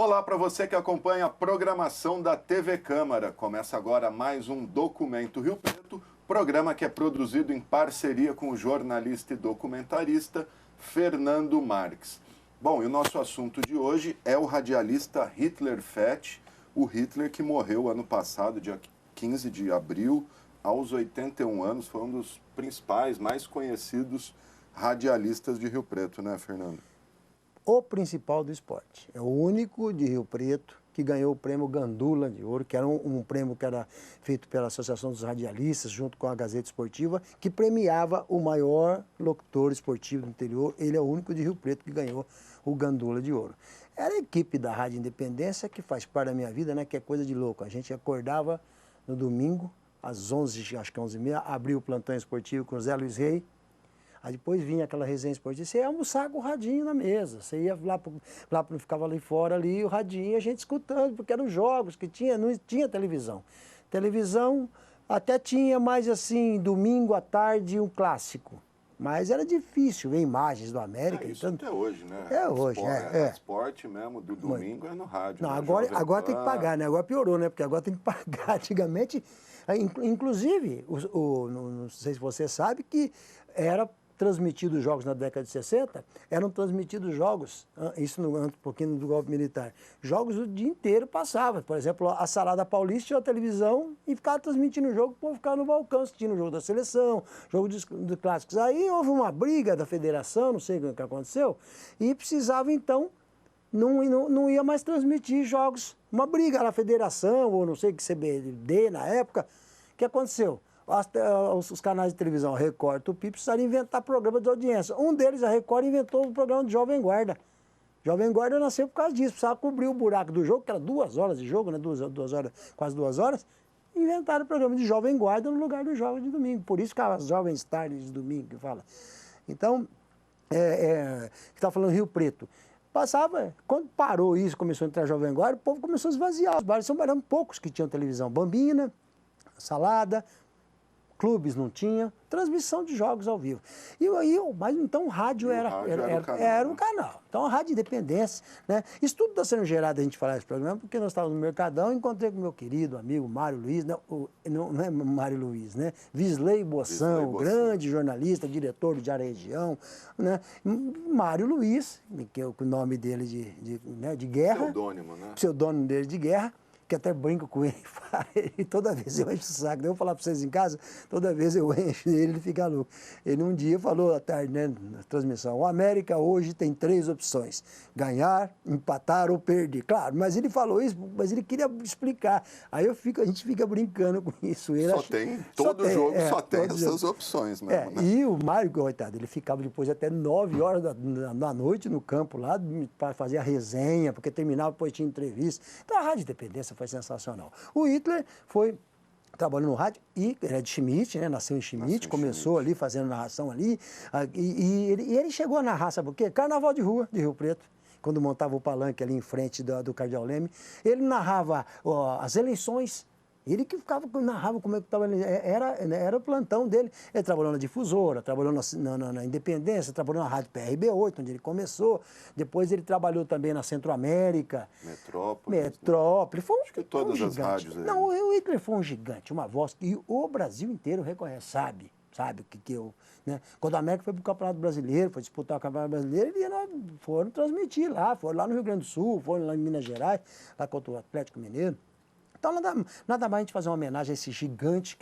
Olá para você que acompanha a programação da TV Câmara. Começa agora mais um Documento Rio Preto, programa que é produzido em parceria com o jornalista e documentarista Fernando Marques. Bom, e o nosso assunto de hoje é o radialista Hitler Fett, o Hitler que morreu ano passado, dia 15 de abril, aos 81 anos, foi um dos principais, mais conhecidos radialistas de Rio Preto, né, Fernando? O principal do esporte. É o único de Rio Preto que ganhou o prêmio Gandula de Ouro, que era um prêmio que era feito pela Associação dos Radialistas, junto com a Gazeta Esportiva, que premiava o maior locutor esportivo do interior. Ele é o único de Rio Preto que ganhou o Gandula de Ouro. Era a equipe da Rádio Independência, que faz parte da minha vida, né, que é coisa de louco. A gente acordava no domingo, às 11, acho que 11h30, abria o plantão esportivo com o Zé Luiz Rey. Aí depois vinha aquela resenha esportiva, você ia almoçar com o radinho na mesa, você ia ficava ali fora, ali, o radinho, a gente escutando, porque eram jogos que tinha, não tinha televisão. Televisão até tinha, mais assim, domingo à tarde, um clássico. Mas era difícil ver imagens do América. Isso então, até hoje, né? É hoje, Esporte mesmo, do domingo é no rádio. Não, né? agora tem que pagar, né? Agora piorou, né? Porque agora tem que pagar. Antigamente, inclusive, não sei se você sabe, que era transmitidos jogos na década de 60, eram transmitidos jogos, isso um pouquinho do golpe militar, jogos o dia inteiro passava. Por exemplo, a Salada Paulista tinha a televisão e ficava transmitindo o jogo, o povo ficava no balcão assistindo o jogo da seleção, jogo de clássicos. Aí houve uma briga da federação, não sei o que aconteceu, e precisava então, não ia mais transmitir jogos. Uma briga na federação, ou não sei que CBD na época, o que aconteceu? Os canais de televisão, a Record, Tupi, precisaram inventar programas de audiência. Um deles, a Record, inventou o programa de Jovem Guarda. Jovem Guarda nasceu por causa disso, precisava cobrir o buraco do jogo, que era 2 horas de jogo, né? 2 horas, quase 2 horas. Inventaram o programa de Jovem Guarda no lugar dos jogos de domingo. Por isso que as jovens tardes de domingo que fala. Então, está falando Rio Preto. Passava, quando parou isso, começou a entrar Jovem Guarda, o povo começou a esvaziar. Os bares eram poucos que tinham televisão. Bambina, Salada, clubes não tinha, transmissão de jogos ao vivo. Mas então o rádio era um canal. Então a Rádio Independência, né? Isso tudo está sendo gerado a gente falar esse programa, porque nós estávamos no Mercadão e encontrei com o meu querido amigo Mário Luiz, não é Mário Luiz, né? Visley Boção, grande jornalista, diretor do Diário Região, né? Mário Luiz, que é o nome dele de guerra. Pseudônimo, né? Pseudônimo dele de guerra, que até brinco com ele, e toda vez eu encho o saco. Eu vou falar para vocês em casa, toda vez eu encho ele fica louco. Ele um dia falou à tarde, né, na transmissão, o América hoje tem 3 opções, ganhar, empatar ou perder. Claro, mas ele falou isso, mas ele queria explicar. Aí a gente fica brincando com isso. Ele todo jogo só tem essas opções mesmo, né? E o Mário, coitado, ele ficava depois até 9 horas da noite no campo lá, para fazer a resenha, porque terminava, depois tinha entrevista. Então a Rádio Independência foi sensacional. O Hitler foi trabalhando no rádio e ele é de Schmidt, né? Nasceu em Schmidt, começou ali fazendo narração ali. E ele chegou a narrar, sabe o quê? Carnaval de rua de Rio Preto. Quando montava o palanque ali em frente do Cardeal Leme. Ele narrava as eleições. Ele que narrava como é que estava, era o plantão dele. Ele trabalhou na Difusora, trabalhou na Independência, trabalhou na Rádio PRB8, onde ele começou. Depois ele trabalhou também na Centro-América. Metrópole. Foi Acho que todas as rádios. Não, o Hitler foi um gigante, uma voz que o Brasil inteiro reconhece, sabe o que eu... Né? Quando a América foi para o Campeonato Brasileiro, foi disputar o Campeonato Brasileiro, foram transmitir lá, foram lá no Rio Grande do Sul, foram lá em Minas Gerais, lá contra o Atlético Mineiro. Então, nada mais a gente fazer uma homenagem a esse gigante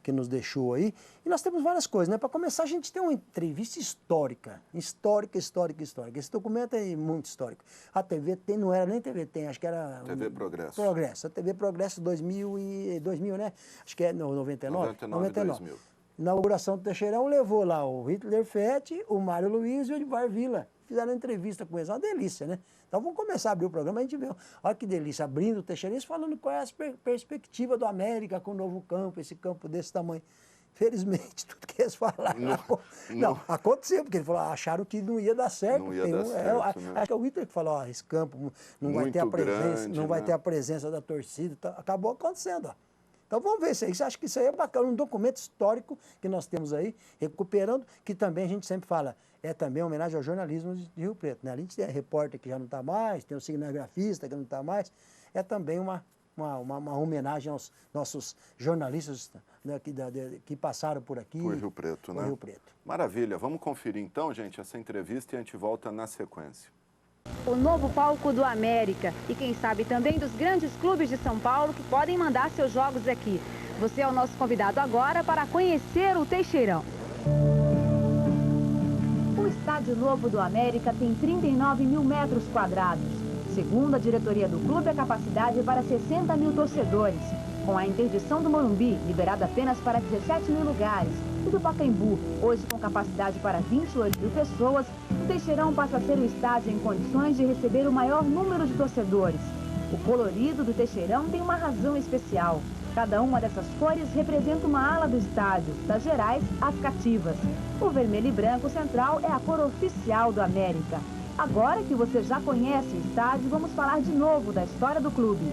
que nos deixou aí. E nós temos várias coisas, né? Para começar, a gente tem uma entrevista histórica. Histórica. Esse documento é muito histórico. A TVT não era nem TVT, acho que era... TV Progresso. A TV Progresso 2000, né? Acho que é 99? 2000. Inauguração do Teixeirão levou lá o Hitler Fett, o Mário Luiz e o Edvar Villa. Fizeram entrevista com eles, uma delícia, né? Então vamos começar a abrir o programa, a gente vê, olha que delícia, abrindo o Teixeirense, falando qual é a perspectiva do América com o novo campo, esse campo desse tamanho. Felizmente, tudo que eles falaram. Não, aconteceu, porque eles falaram, acharam que não ia dar certo. Não ia dar certo, né? Acho que é o Hitler que falou, esse campo não vai ter a presença, grande, não vai ter a presença da torcida. Então, acabou acontecendo, ó. Então vamos ver isso aí. Acho que isso aí é bacana, um documento histórico que nós temos aí, recuperando, que também a gente sempre fala, é também uma homenagem ao jornalismo de Rio Preto, né? A gente tem repórter que já não está mais, tem o cinegrafista que não está mais, é também uma homenagem aos nossos jornalistas, né, que passaram por aqui. Por Rio Preto, né? Rio Preto. Maravilha. Vamos conferir então, gente, essa entrevista e a gente volta na sequência. O novo palco do América e quem sabe também dos grandes clubes de São Paulo que podem mandar seus jogos aqui. Você é o nosso convidado agora para conhecer o Teixeirão. O estádio novo do América tem 39 mil metros quadrados. Segundo a diretoria do clube, a capacidade é para 60 mil torcedores. Com a interdição do Morumbi, liberada apenas para 17 mil lugares, e do Pacaembu, hoje com capacidade para 28 mil pessoas, o Teixeirão passa a ser o estádio em condições de receber o maior número de torcedores. O colorido do Teixeirão tem uma razão especial. Cada uma dessas cores representa uma ala do estádio, das gerais às cativas. O vermelho e branco central é a cor oficial do América. Agora que você já conhece o estádio, vamos falar de novo da história do clube.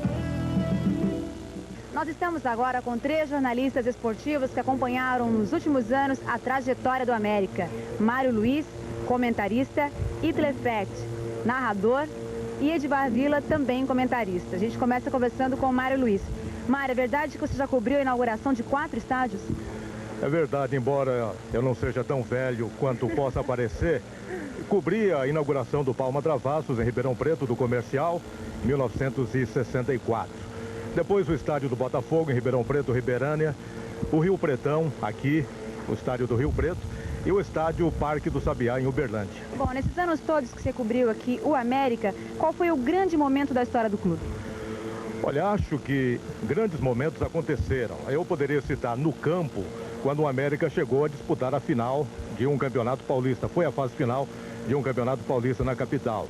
Nós estamos agora com 3 jornalistas esportivos que acompanharam nos últimos anos a trajetória do América. Mário Luiz, comentarista, Hitler Fett, narrador, e Edivar Villa, também comentarista. A gente começa conversando com o Mário Luiz. Mário, é verdade que você já cobriu a inauguração de 4 estádios? É verdade, embora eu não seja tão velho quanto possa parecer, cobri a inauguração do Palma Travassos em Ribeirão Preto, do Comercial, 1964. Depois o estádio do Botafogo, em Ribeirão Preto, Ribeirânia. O Rio Pretão, aqui, o estádio do Rio Preto. E o estádio Parque do Sabiá, em Uberlândia. Bom, nesses anos todos que você cobriu aqui o América, qual foi o grande momento da história do clube? Olha, acho que grandes momentos aconteceram. Eu poderia citar no campo, quando o América chegou a disputar a final de um campeonato paulista. Foi a fase final de um campeonato paulista na capital.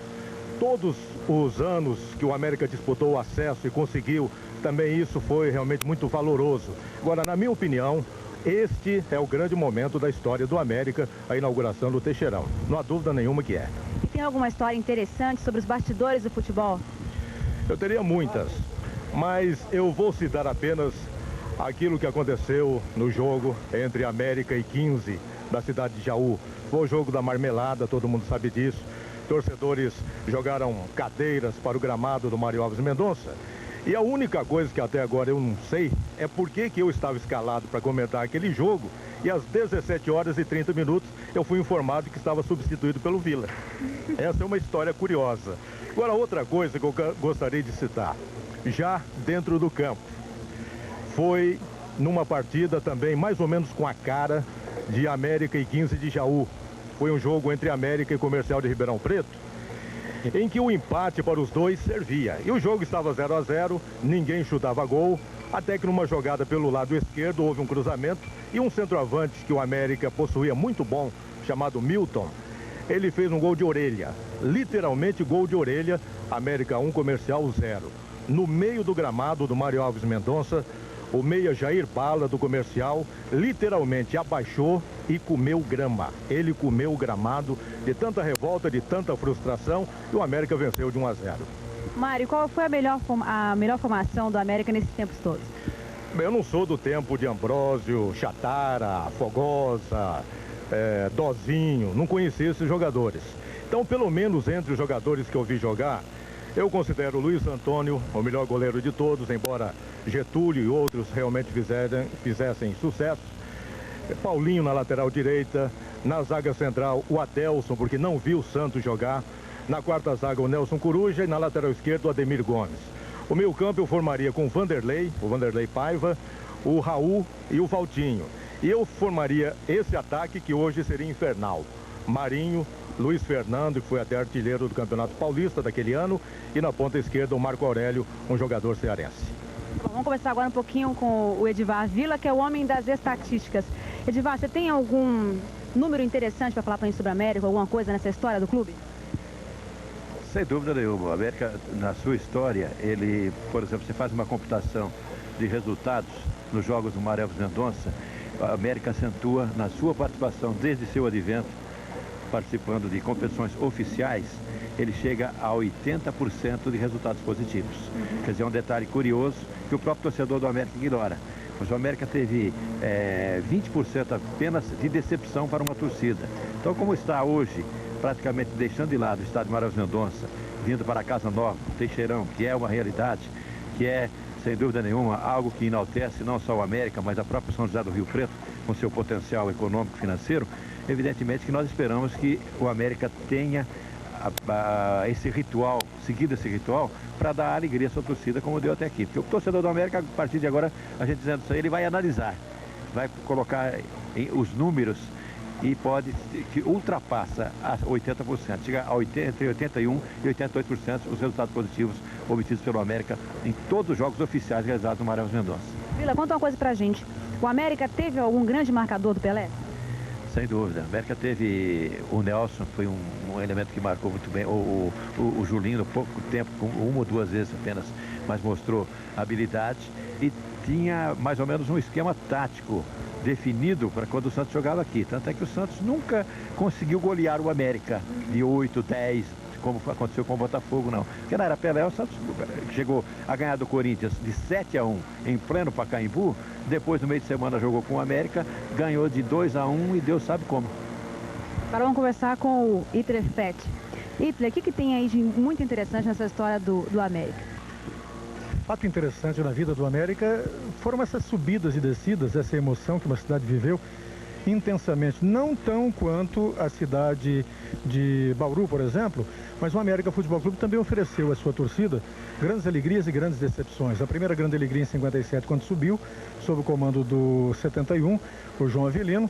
Todos os anos que o América disputou o acesso e conseguiu, também isso foi realmente muito valoroso. Agora, na minha opinião, este é o grande momento da história do América, a inauguração do Teixeirão. Não há dúvida nenhuma que é. E tem alguma história interessante sobre os bastidores do futebol? Eu teria muitas, mas eu vou citar apenas aquilo que aconteceu no jogo entre América e 15 da cidade de Jaú. Foi o jogo da marmelada, todo mundo sabe disso. Torcedores jogaram cadeiras para o gramado do Mário Alves Mendonça. E a única coisa que até agora eu não sei é por que eu estava escalado para comentar aquele jogo e às 17 horas e 30 minutos eu fui informado que estava substituído pelo Villa. Essa é uma história curiosa. Agora, outra coisa que eu gostaria de citar, já dentro do campo, foi numa partida também mais ou menos com a cara de América e 15 de Jaú. Foi um jogo entre América e Comercial de Ribeirão Preto, em que o empate para os dois servia. E o jogo estava 0-0, ninguém chutava gol, até que numa jogada pelo lado esquerdo houve um cruzamento e um centroavante que o América possuía muito bom, chamado Milton, ele fez um gol de orelha, literalmente gol de orelha, América 1, Comercial 0. No meio do gramado do Mário Alves Mendonça, o meia Jair Bala do Comercial literalmente abaixou e comeu grama. Ele comeu o gramado de tanta revolta, de tanta frustração, e o América venceu de 1-0. Mário, qual foi a melhor formação do América nesses tempos todos? Bem, eu não sou do tempo de Ambrósio, Chatara, Fogosa, Dozinho, não conheci esses jogadores. Então, pelo menos entre os jogadores que eu vi jogar, eu considero o Luiz Antônio o melhor goleiro de todos, embora Getúlio e outros realmente fizessem sucesso. Paulinho na lateral direita, na zaga central o Adelson, porque não viu o Santos jogar. Na quarta zaga o Nelson Coruja e na lateral esquerda o Ademir Gomes. O meio campo eu formaria com o Vanderlei Paiva, o Raul e o Valtinho. E eu formaria esse ataque que hoje seria infernal. Marinho, Luiz Fernando, que foi até artilheiro do Campeonato Paulista daquele ano, e na ponta esquerda o Marco Aurélio, um jogador cearense. Bom, vamos conversar agora um pouquinho com o Edivar Villa, que é o homem das estatísticas. Edivar, você tem algum número interessante para falar para a gente sobre a América, alguma coisa nessa história do clube? Sem dúvida nenhuma. O América, na sua história, ele, por exemplo, você faz uma computação de resultados nos jogos do Mário Alves Mendonça, a América acentua na sua participação desde seu advento participando de competições oficiais, ele chega a 80% de resultados positivos. Quer dizer, é um detalhe curioso que o próprio torcedor do América ignora. Mas o América teve 20% apenas de decepção para uma torcida. Então, como está hoje, praticamente deixando de lado o estádio Maranhão Mendonça, vindo para a Casa Nova, Teixeirão, que é uma realidade, que é, sem dúvida nenhuma, algo que enaltece não só o América, mas a própria São José do Rio Preto, com seu potencial econômico e financeiro, evidentemente que nós esperamos que o América tenha esse ritual, seguido esse ritual, para dar alegria à sua torcida, como deu até aqui. Porque o torcedor do América, a partir de agora, a gente dizendo isso aí, ele vai analisar, vai colocar os números e pode, que ultrapassa a 80%, chega a entre 81% e 88% os resultados positivos obtidos pelo América em todos os jogos oficiais realizados no Maranhão Mendonça. Vila, conta uma coisa pra gente. O América teve algum grande marcador do Pelé? Sem dúvida. A América teve o Nelson, foi um elemento que marcou muito bem. O Julinho, pouco tempo, uma ou duas vezes apenas, mas mostrou habilidade e tinha mais ou menos um esquema tático definido para quando o Santos jogava aqui. Tanto é que o Santos nunca conseguiu golear o América de 8, 10, como aconteceu com o Botafogo, não. Porque na era Pelé, o Santos chegou a ganhar do Corinthians de 7-1 em pleno Pacaembu. Depois, no meio de semana, jogou com o América, ganhou de 2-1 e Deus sabe como. Agora vamos conversar com o Hitler Fett. Hitler, o que tem aí de muito interessante nessa história do América? Fato interessante na vida do América foram essas subidas e descidas, essa emoção que uma cidade viveu intensamente, não tão quanto a cidade de Bauru, por exemplo, mas o América Futebol Clube também ofereceu à sua torcida grandes alegrias e grandes decepções. A primeira grande alegria em 57, quando subiu, sob o comando do 71, o João Avelino,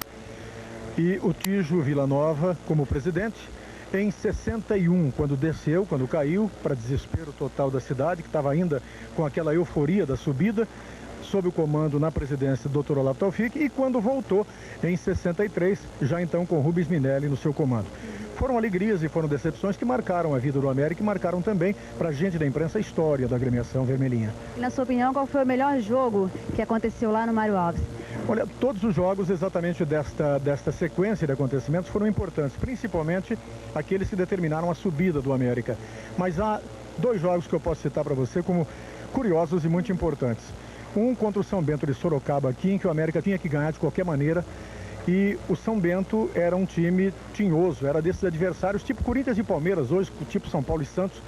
e o Tijo Villanova como presidente. Em 61, quando desceu, quando caiu, para desespero total da cidade, que estava ainda com aquela euforia da subida, sob o comando na presidência do Dr. Olavo Taufik, e quando voltou em 63, já então com Rubens Minelli no seu comando. Foram alegrias e foram decepções que marcaram a vida do América e marcaram também para a gente da imprensa a história da agremiação vermelhinha. E na sua opinião, qual foi o melhor jogo que aconteceu lá no Mário Alves? Olha, todos os jogos exatamente desta sequência de acontecimentos foram importantes, principalmente aqueles que determinaram a subida do América. Mas há dois jogos que eu posso citar para você como curiosos e muito importantes. Um contra o São Bento de Sorocaba aqui, em que o América tinha que ganhar de qualquer maneira. E o São Bento era um time tinhoso, era desses adversários tipo Corinthians e Palmeiras, hoje tipo São Paulo e Santos.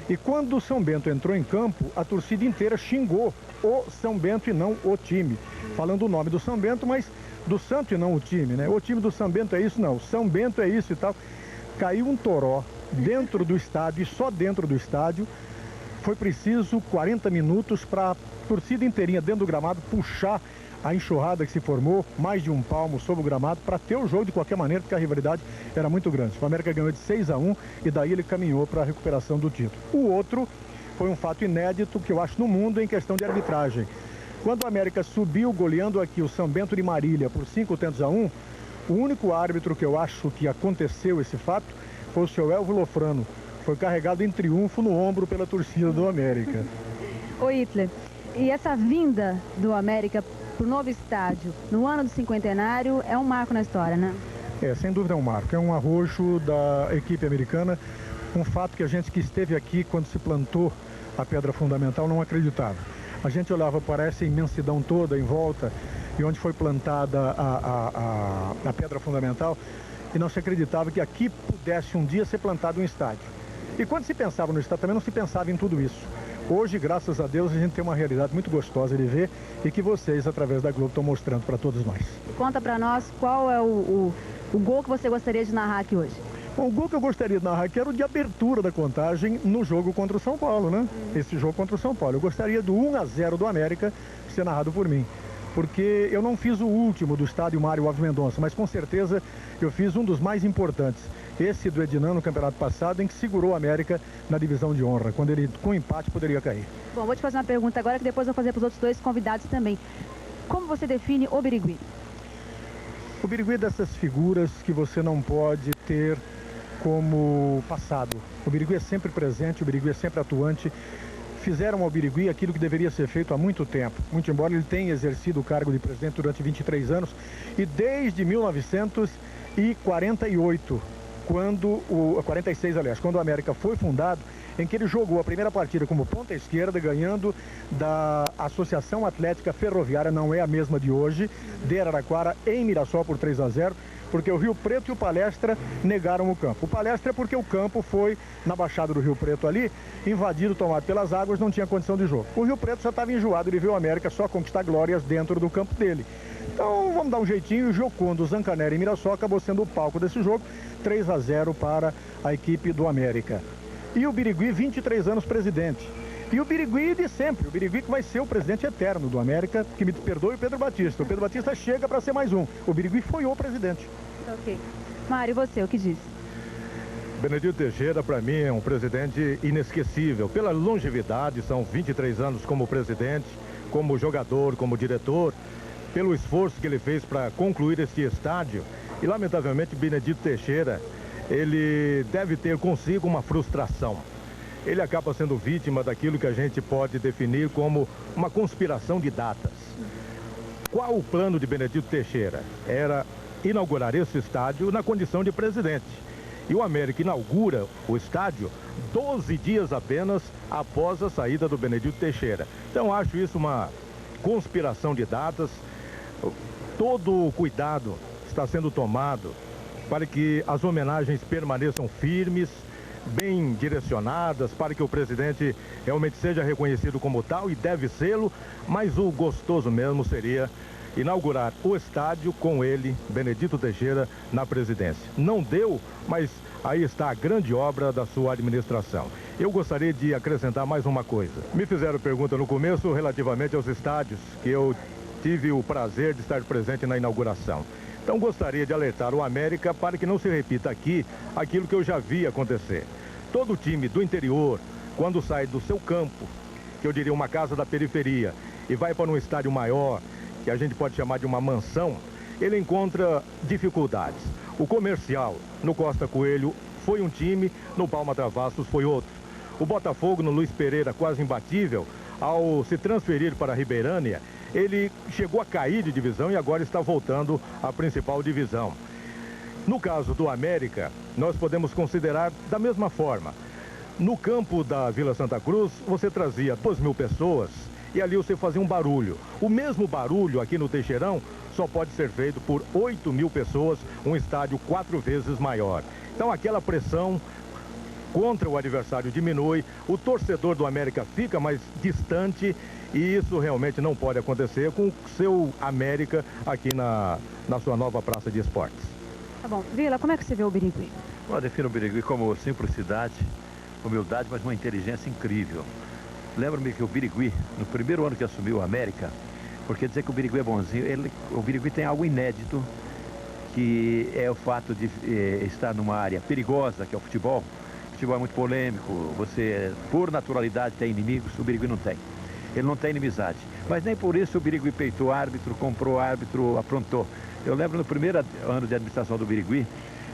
E quando o São Bento entrou em campo, a torcida inteira xingou o São Bento e não o time. Falando o nome do São Bento, mas do Santo e não o time, né? O time do São Bento é isso, não. O São Bento é isso e tal. Caiu um toró dentro do estádio e só dentro do estádio. Foi preciso 40 minutos para a torcida inteirinha dentro do gramado puxar a enxurrada que se formou, mais de um palmo sobre o gramado, para ter o jogo de qualquer maneira, porque a rivalidade era muito grande. O América ganhou de 6-1 e daí ele caminhou para a recuperação do título. O outro foi um fato inédito que eu acho no mundo em questão de arbitragem. Quando o América subiu goleando aqui o São Bento de Marília por 5-1, o único árbitro que eu acho que aconteceu esse fato foi o seu Elvio Lofrano. Foi carregado em triunfo no ombro pela torcida do América. Ô Hitler, e essa vinda do América para o novo estádio no ano do cinquentenário é um marco na história, né? É, sem dúvida é um marco. É um arrojo da equipe americana. Um fato que a gente que esteve aqui quando se plantou a pedra fundamental não acreditava. A gente olhava para essa imensidão toda em volta e onde foi plantada a pedra fundamental e não se acreditava que aqui pudesse um dia ser plantado um estádio. E quando se pensava no estádio também não se pensava em tudo isso. Hoje, graças a Deus, a gente tem uma realidade muito gostosa de ver e que vocês, através da Globo, estão mostrando para todos nós. Conta para nós qual é o gol que você gostaria de narrar aqui hoje. Bom, o gol que eu gostaria de narrar aqui era o de abertura da contagem no jogo contra o São Paulo, né? Esse jogo contra o São Paulo. Eu gostaria do 1-0 do América ser narrado por mim. Porque eu não fiz o último do estádio Mário Alves Mendonça, mas com certeza eu fiz um dos mais importantes. Esse do Ednan no campeonato passado, em que segurou o América na divisão de honra, quando ele com empate poderia cair. Bom, vou te fazer uma pergunta agora que depois eu vou fazer para os outros dois convidados também. Como você define o Birigui? O Birigui é dessas figuras que você não pode ter como passado. O Birigui é sempre presente, o Birigui é sempre atuante. Fizeram ao Birigui aquilo que deveria ser feito há muito tempo. Muito embora ele tenha exercido o cargo de presidente durante 23 anos e desde 1948 quando 46, aliás, quando o América foi fundado, em que ele jogou a primeira partida como ponta esquerda, ganhando da Associação Atlética Ferroviária, não é a mesma de hoje, de Araraquara, em Mirassol por 3-0, porque o Rio Preto e o Palestra negaram o campo. O Palestra é porque o campo foi na Baixada do Rio Preto ali, invadido, tomado pelas águas, não tinha condição de jogo. O Rio Preto já estava enjoado, ele viu o América só conquistar glórias dentro do campo dele. Então vamos dar um jeitinho, o Giocondo, Zancanera e Mirassol acabou sendo o palco desse jogo, 3-0 para a equipe do América. E o Birigui, 23 anos presidente. E o Birigui de sempre, o Birigui que vai ser o presidente eterno do América, que me perdoe o Pedro Batista. O Pedro Batista chega para ser mais um. O Birigui foi o presidente. Ok. Mário, você, o que diz? Benedito Teixeira, para mim, é um presidente inesquecível. Pela longevidade, são 23 anos como presidente, como jogador, como diretor, pelo esforço que ele fez para concluir este estádio. E, lamentavelmente, Benedito Teixeira, ele deve ter consigo uma frustração. Ele acaba sendo vítima daquilo que a gente pode definir como uma conspiração de datas. Qual o plano de Benedito Teixeira? Era inaugurar esse estádio na condição de presidente. E o América inaugura o estádio 12 dias apenas após a saída do Benedito Teixeira. Então acho isso uma conspiração de datas. Todo o cuidado está sendo tomado para que as homenagens permaneçam firmes, bem direcionadas, para que o presidente realmente seja reconhecido como tal, e deve sê-lo, mas o gostoso mesmo seria inaugurar o estádio com ele, Benedito Teixeira, na presidência. Não deu, mas aí está a grande obra da sua administração. Eu gostaria de acrescentar mais uma coisa. Me fizeram pergunta no começo relativamente aos estádios, que eu tive o prazer de estar presente na inauguração. Então gostaria de alertar o América para que não se repita aqui aquilo que eu já vi acontecer. Todo time do interior, quando sai do seu campo, que eu diria uma casa da periferia, e vai para um estádio maior, que a gente pode chamar de uma mansão, ele encontra dificuldades. O Comercial, no Costa Coelho, foi um time, no Palma Travassos foi outro. O Botafogo, no Luiz Pereira, quase imbatível, ao se transferir para a Ribeirânia, ele chegou a cair de divisão e agora está voltando à principal divisão. No caso do América, nós podemos considerar da mesma forma. No campo da Vila Santa Cruz, você trazia 2.000 pessoas e ali você fazia um barulho. O mesmo barulho aqui no Teixeirão só pode ser feito por 8.000 pessoas, um estádio 4 vezes maior. Então aquela pressão contra o adversário diminui, o torcedor do América fica mais distante e isso realmente não pode acontecer com o seu América aqui na sua nova praça de esportes. Tá bom. Vila, como é que você vê o Birigui? Eu defino o Birigui como simplicidade, humildade, mas uma inteligência incrível. Lembro-me que o Birigui, no primeiro ano que assumiu o América, porque dizer que o Birigui é bonzinho, o Birigui tem algo inédito, que é o fato de estar numa área perigosa, que é o futebol. O futebol é muito polêmico, você, por naturalidade, tem inimigos, o Birigui não tem. Ele não tem inimizade. Mas nem por isso o Birigui peitou árbitro, comprou árbitro, aprontou. Eu lembro no primeiro ano de administração do Birigui,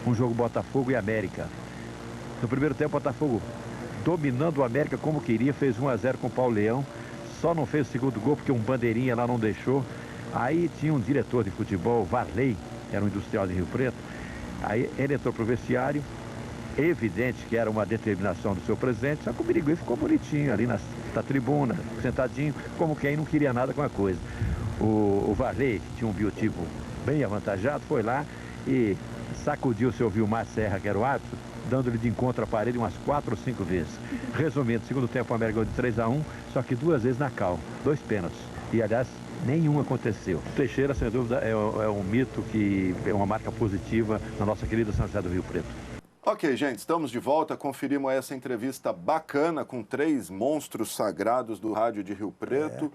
um jogo Botafogo e América. No primeiro tempo, o Botafogo, dominando o América como queria, fez 1-0 com o Paulo Leão. Só não fez o segundo gol porque um bandeirinha lá não deixou. Aí tinha um diretor de futebol, Varley, era um industrial de Rio Preto. Aí ele entrou para o vestiário. Evidente que era uma determinação do seu presidente, só que o Birigui ficou bonitinho ali na tribuna, sentadinho, como quem não queria nada com a coisa. O Varley, que tinha um biotipo bem avantajado, foi lá e sacudiu o seu Vilmar Serra, que era o árbitro, dando-lhe de encontro à parede umas 4 ou 5 vezes. Resumindo, segundo tempo o América ganhou de 3-1, só que 2 vezes na cal, 2 pênaltis. E aliás, nenhum aconteceu. Teixeira, sem dúvida, é um mito que é uma marca positiva na nossa querida São José do Rio Preto. Ok, gente, estamos de volta. Conferimos essa entrevista bacana com 3 monstros sagrados do rádio de Rio Preto,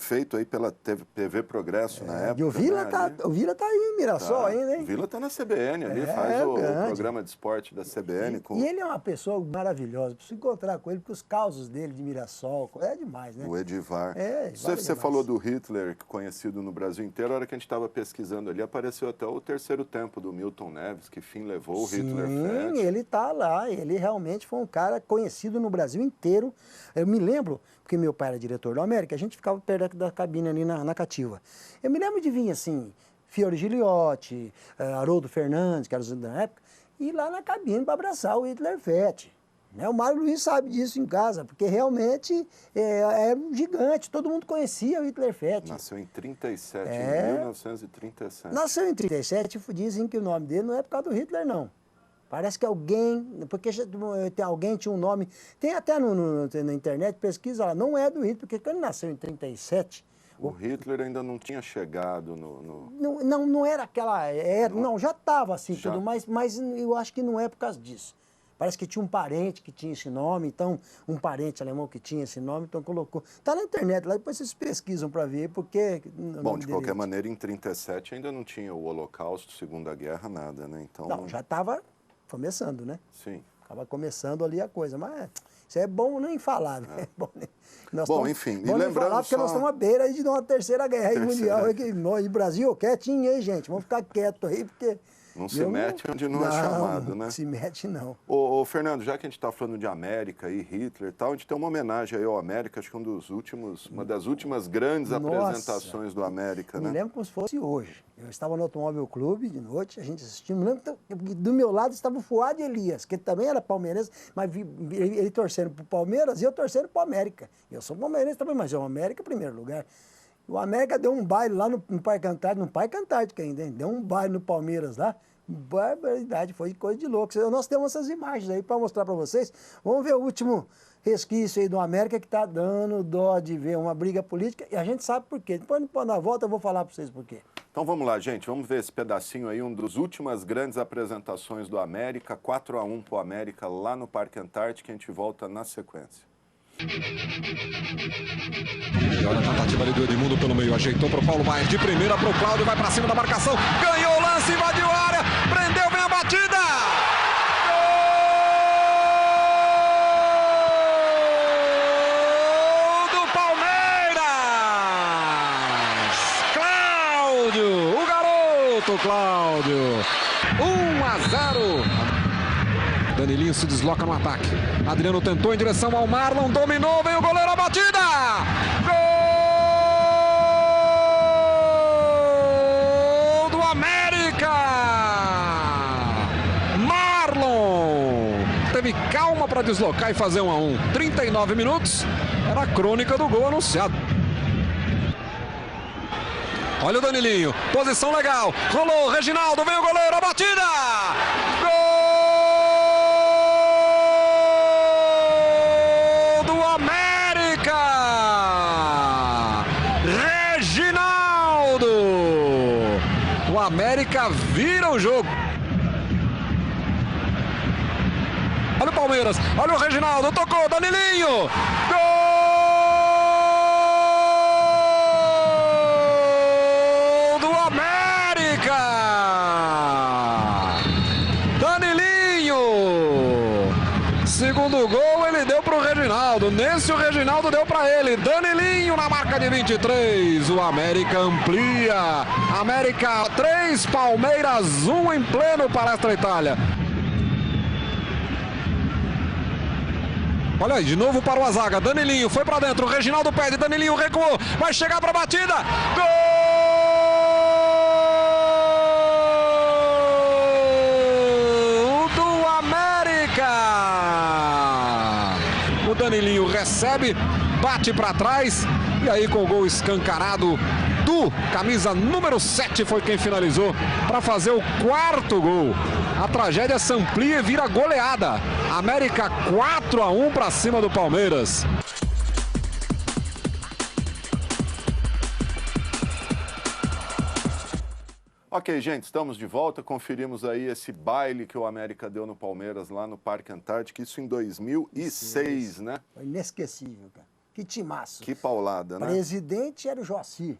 feito aí pela TV Progresso na época. E o Vila, né, o Vila tá aí em Mirassol ainda, hein? O Vila tá na CBN ali, faz o programa de esporte da CBN. E ele é uma pessoa maravilhosa. Preciso encontrar com ele, porque os causos dele de Mirassol é demais, né? O Edivar. Você falou do Hitler, conhecido no Brasil inteiro. A hora que a gente estava pesquisando ali, apareceu até o terceiro tempo do Milton Neves, que fim levou o Hitler Fest. Sim, ele tá lá. Ele realmente foi um cara conhecido no Brasil inteiro. Eu me lembro, porque meu pai era diretor do América, a gente ficava perto da cabine ali na Cativa. Eu me lembro de vir assim, Fiore Giliotti, Haroldo Fernandes, que era da época, ir lá na cabine para abraçar o Hitler Fett. Né? O Mário Luiz sabe disso em casa, porque realmente é um gigante, todo mundo conhecia o Hitler Fett. Nasceu em 37, É. em 1937. Nasceu em 37, dizem que o nome dele não é por causa do Hitler, não. Parece que alguém, porque alguém tinha um nome, tem até na internet, pesquisa lá, não é do Hitler, porque quando ele nasceu em 37... O Hitler ainda não tinha chegado no... Não era aquela... não, já estava assim, Já. tudo, mas eu acho que não é por causa disso. Parece que tinha um parente que tinha esse nome, então, um parente alemão que tinha esse nome, então colocou. Está na internet, lá depois vocês pesquisam para ver, porque... Bom, de qualquer maneira, em 37 ainda não tinha o Holocausto, Segunda Guerra, nada, né? Então... Não, já estava começando, né? Sim. Estava começando ali a coisa, mas isso é bom nem falar, né? É bom, Bom, enfim, bom e nem lembrando falar, porque só... nós estamos à beira aí de uma terceira guerra aí mundial. Aqui, nós, Brasil, quietinho aí, gente. Vamos ficar quieto aí, porque... Não se mete onde não é chamado, né? Não se mete, não. Ô, Fernando, já que a gente está falando de América e Hitler e tal, a gente tem uma homenagem aí ao América, acho que uma das últimas grandes apresentações do América, Me né? lembro como se fosse hoje. Eu estava no Automóvel Clube de noite, a gente assistiu. Me lembro que do meu lado estava o Fuad Elias, que também era palmeirense, mas ele torcendo para o Palmeiras e eu torcendo para o América. Eu sou palmeirense também, mas é o América em primeiro lugar. O América deu um baile lá no Parque Antártico, no Parque Antártico ainda, hein? Deu um baile no Palmeiras lá. Barbaridade, foi coisa de louco. Nós temos essas imagens aí para mostrar para vocês. Vamos ver o último resquício aí do América que está dando dó de ver uma briga política. E a gente sabe por quê. Depois, na volta, eu vou falar para vocês por quê. Então vamos lá, gente. Vamos ver esse pedacinho aí, uma das últimas grandes apresentações do América. 4-1 pro América lá no Parque Antártico. A gente volta na sequência. E olha a tentativa ali do Edmundo pelo meio, ajeitou pro Paulo Baier, de primeira pro Cláudio, vai pra cima da marcação, ganhou o lance, invadiu a área, prendeu, vem a batida! Gol do Palmeiras! Cláudio, o garoto Cláudio, 1-0. Danilinho se desloca no ataque. Adriano tentou em direção ao Marlon, dominou, vem o goleiro, a batida! Gol do América! Marlon teve calma para deslocar e fazer 1-1. 39 minutos, era a crônica do gol anunciado. Olha o Danilinho, posição legal, rolou, Reginaldo, vem o goleiro, a batida! Gol! O América vira o jogo. Olha o Palmeiras, olha o Reginaldo, tocou, Danilinho. Gol do América. Danilinho. Segundo gol ele deu para o Reginaldo. Nesse o Reginaldo deu para ele. Danilinho na marca de 23. O América amplia. América 3, Palmeiras 1 em pleno Palestra Itália. Olha aí, de novo para o zaga. Danilinho foi para dentro. Reginaldo pede. Danilinho recuou. Vai chegar para a batida. Gol do América. O Danilinho recebe, bate para trás. E aí com o gol escancarado do camisa número 7 foi quem finalizou para fazer o 4º gol. A tragédia se amplia e vira goleada. América 4-1 para cima do Palmeiras. Ok, gente, estamos de volta. Conferimos aí esse baile que o América deu no Palmeiras lá no Parque Antártico. Isso em 2006, né? Foi inesquecível, cara. Que timaço. Que paulada, né? Presidente era o Joacir.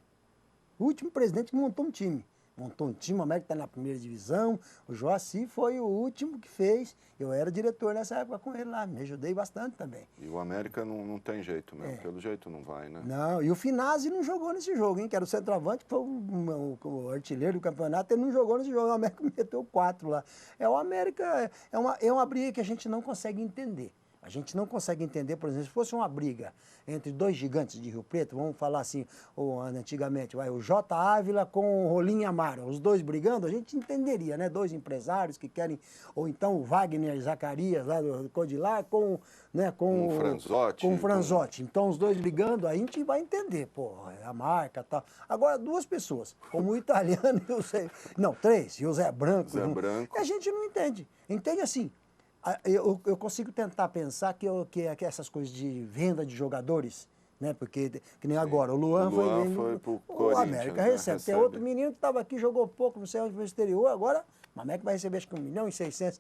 O último presidente que montou um time. Montou um time, o América está na primeira divisão. O Joacir foi o último que fez. Eu era diretor nessa época com ele lá. Me ajudei bastante também. E o América não tem jeito mesmo. Pelo jeito não vai, né? Não, e o Finazzi não jogou nesse jogo, hein? Que era o centroavante, que foi o artilheiro do campeonato. Ele não jogou nesse jogo. O América meteu 4 lá. O América é uma briga que a gente não consegue entender. A gente não consegue entender, por exemplo, se fosse uma briga entre dois gigantes de Rio Preto, vamos falar assim, ou antigamente, o J. Ávila com o Rolim Amaro, os dois brigando, a gente entenderia, né? Dois empresários que querem, ou então o Wagner Zacarias lá do Codilar com o Franzotti. Com o Franzotti. Então, os dois brigando, aí a gente vai entender, pô, a marca e tal. Agora, duas pessoas, como o italiano e o Zé... Não, três, e o Zé Branco. Branco. A gente não entende. Entende assim, eu consigo tentar pensar que essas coisas de venda de jogadores, né? Porque, que nem agora, o Luan foi pro Corinthians, o América recebe. Tem outro menino que estava aqui, jogou pouco, não sei onde, foi no exterior, agora o América vai receber acho que 1.600.000.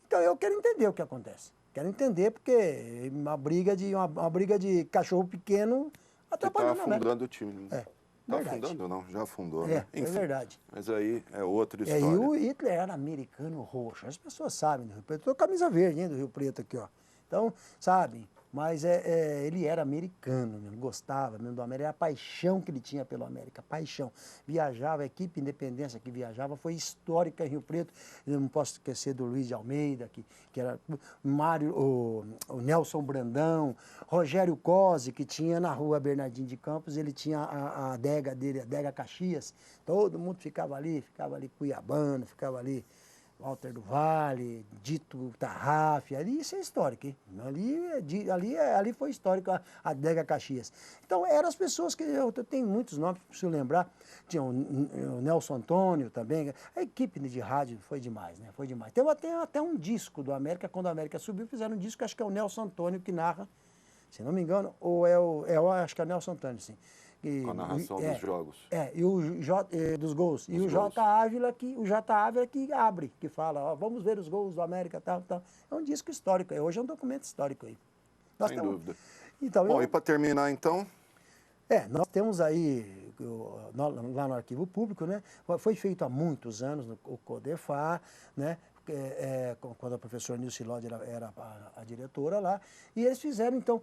Então, eu quero entender o que acontece. Quero entender, porque uma briga de cachorro pequeno atrapalhando o América. Está afundando o time. Está afundando ou não? Já afundou, né? Enfim, é verdade. Mas aí é outra história. E o Hitler era americano roxo. As pessoas sabem do Rio Preto. Eu tô com camisa verde, hein, do Rio Preto aqui, ó. Então, sabem. Mas ele era americano, mesmo, gostava mesmo do América. Era a paixão que ele tinha pelo América, paixão. Viajava, a equipe Independência que viajava foi histórica em Rio Preto. Eu não posso esquecer do Luiz de Almeida, que era o Nelson Brandão, Rogério Cosi, que tinha na rua Bernardino de Campos, ele tinha a adega dele, a adega Caxias. Todo mundo ficava ali Cuiabano, ficava ali Walter do Vale, Dito Tarraf, ali isso é histórico, hein? Ali foi histórico a adega Caxias. Então, eram as pessoas que, eu tenho muitos nomes, preciso lembrar, tinha o Nelson Antônio também, a equipe de rádio foi demais, né? Foi demais. Tem até um disco do América, quando a América subiu, fizeram um disco, acho que é o Nelson Antônio que narra, se não me engano, ou acho que é o Nelson Antônio, sim. Com a narração dos jogos. E o dos gols. E o J. Ávila que abre, que fala, ó, vamos ver os gols do América, tal. É um disco histórico, hoje é um documento histórico aí. Sem dúvida. Então, bom, e para terminar então? Nós temos aí, lá no Arquivo Público, né? Foi feito há muitos anos, o CODEFA, né? Quando a professora Nilce Lodi era a diretora lá, e eles fizeram, então,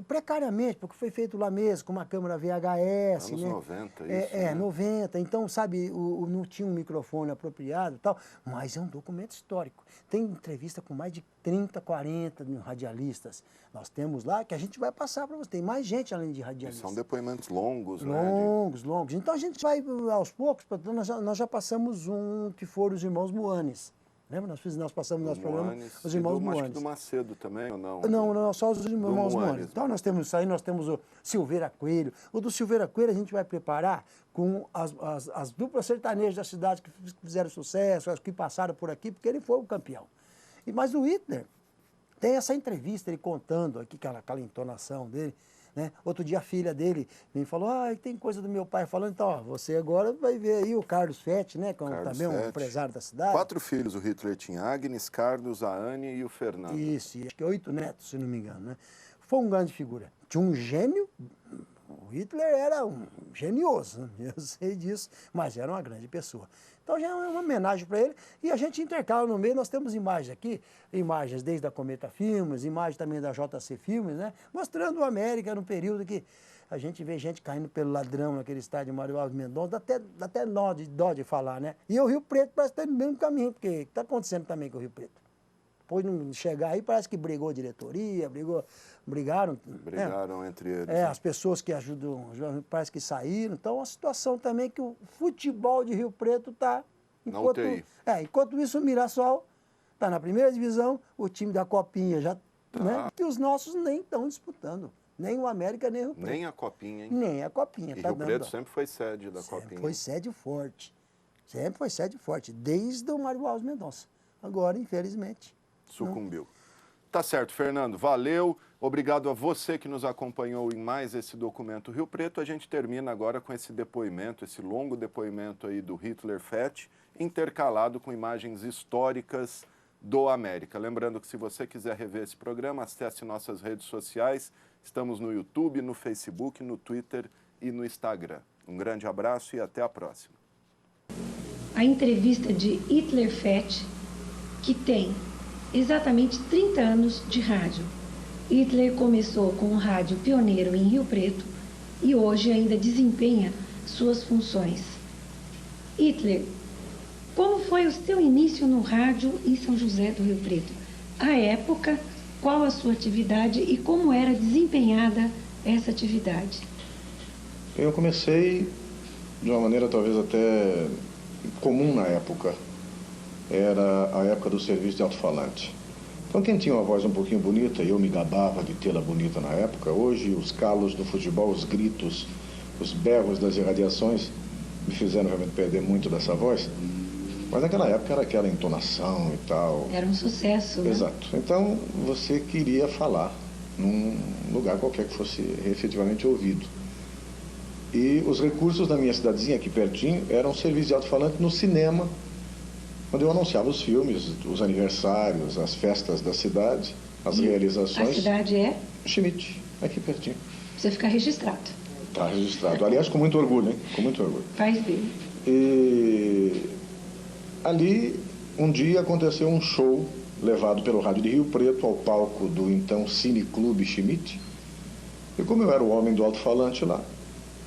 precariamente, porque foi feito lá mesmo, com uma câmera VHS. Anos né? 90, isso. Né? 90. Então, sabe, não tinha um microfone apropriado e tal, mas é um documento histórico. Tem entrevista com mais de 30, 40 radialistas. Nós temos lá, que a gente vai passar para você. Tem mais gente além de radialistas. E são depoimentos longos, né? Longos. Então, a gente vai, aos poucos, nós já passamos um que foram os irmãos Moanes. Lembra? Nós passamos no nosso programa os irmãos Moanes. Acho que do Macedo também, ou não? Não, só os irmãos Moanes. Então nós temos o Silveira Coelho. O do Silveira Coelho a gente vai preparar com as duplas sertanejas da cidade que fizeram sucesso, as que passaram por aqui, porque ele foi o campeão. Mas o Hitler tem essa entrevista, ele contando aqui, aquela entonação dele. Né? Outro dia a filha dele me falou, tem coisa do meu pai falando, então, ó, você agora vai ver aí o Carlos Fett, né? Que é também um empresário da cidade. 4 filhos o Hitler tinha, Agnes, Carlos, a Anne e o Fernando. Isso, e acho que 8 netos, se não me engano, né? Foi um grande figura. Tinha um gênio, o Hitler era um genioso, né? Eu sei disso, mas era uma grande pessoa. Então já é uma homenagem para ele. E a gente intercala no meio, nós temos imagens aqui, imagens desde a Cometa Filmes, imagens também da JC Filmes, né? Mostrando o América no período que a gente vê gente caindo pelo ladrão naquele estádio Mário Alves Mendonça, dá até dó de falar, né? E o Rio Preto parece estar no mesmo caminho, porque está acontecendo também com o Rio Preto. Depois de chegar aí, parece que brigou a diretoria, brigaram. Brigaram entre eles. As pessoas que ajudam, parece que saíram. Então, a situação também que o futebol de Rio Preto está... Enquanto isso, o Mirassol está na primeira divisão, o time da Copinha já... Né, que os nossos nem estão disputando. Nem o América, nem o Rio Preto. Nem a Copinha, hein? Nem a Copinha. E Rio Preto sempre foi sede da Copinha. Foi sede forte. Sempre foi sede forte, desde o Mário Alves Mendonça. Agora, infelizmente... Sucumbiu. Tá certo, Fernando. Valeu. Obrigado a você que nos acompanhou em mais esse documento Rio Preto. A gente termina agora com esse depoimento, esse longo depoimento aí do Hitler Fett, intercalado com imagens históricas do América. Lembrando que se você quiser rever esse programa, acesse nossas redes sociais. Estamos no YouTube, no Facebook, no Twitter e no Instagram. Um grande abraço e até a próxima. A entrevista de Hitler Fett, que tem exatamente 30 anos de rádio. Hitler começou com um rádio pioneiro em Rio Preto e hoje ainda desempenha suas funções. Hitler, como foi o seu início no rádio em São José do Rio Preto? À época, qual a sua atividade e como era desempenhada essa atividade? Eu comecei de uma maneira talvez até comum na época. Era a época do serviço de alto-falante. Então quem tinha uma voz um pouquinho bonita, e eu me gabava de tê-la bonita na época, hoje os calos do futebol, os gritos, os berros das irradiações me fizeram realmente perder muito dessa voz. Mas naquela época era aquela entonação e tal. Era um sucesso, né? Exato. Então você queria falar num lugar qualquer que fosse efetivamente ouvido. E os recursos da minha cidadezinha aqui pertinho eram serviço de alto-falante no cinema, onde eu anunciava os filmes, os aniversários, as festas da cidade, as realizações. A cidade é? Schmidt, aqui pertinho. Precisa ficar registrado. Está registrado. Aliás, com muito orgulho, hein? Com muito orgulho. Faz bem. E ali, um dia, aconteceu um show levado pelo rádio de Rio Preto ao palco do então Cine Clube Schmidt. E como eu era o homem do alto-falante lá,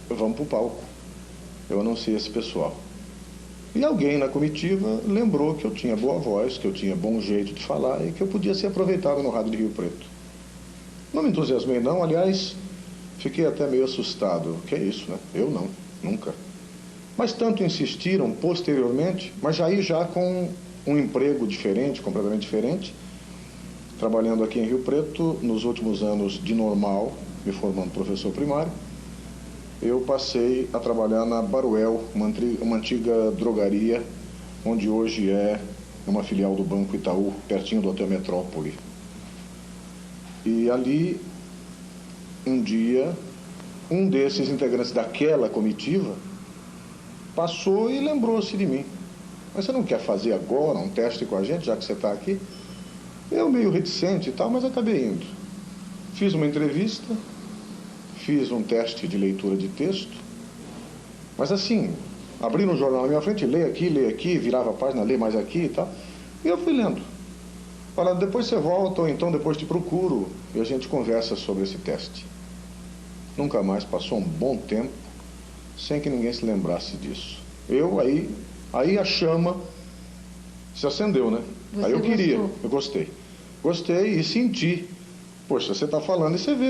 vamos para o palco. Eu anunciei esse pessoal. E alguém na comitiva lembrou que eu tinha boa voz, que eu tinha bom jeito de falar e que eu podia ser aproveitado no rádio de Rio Preto. Não me entusiasmei não, aliás, fiquei até meio assustado. Que é isso, né? Eu não, nunca. Mas tanto insistiram posteriormente, mas já com um emprego diferente, completamente diferente, trabalhando aqui em Rio Preto, nos últimos anos de normal, me formando professor primário, eu passei a trabalhar na Baruel, uma antiga drogaria, onde hoje é uma filial do Banco Itaú, pertinho do Hotel Metrópole. E ali, um dia, um desses integrantes daquela comitiva passou e lembrou-se de mim. Mas você não quer fazer agora um teste com a gente, já que você está aqui? Eu meio reticente e tal, mas acabei indo. Fiz uma entrevista, fiz um teste de leitura de texto, mas assim, abri no jornal na minha frente, lê aqui, virava a página, lê mais aqui e tal, e eu fui lendo. Falando, depois você volta, ou então depois te procuro, e a gente conversa sobre esse teste. Nunca mais passou um bom tempo, sem que ninguém se lembrasse disso. Aí a chama se acendeu, né? Você aí eu queria, gostou? eu gostei. Gostei e senti. Poxa, você está falando e você vê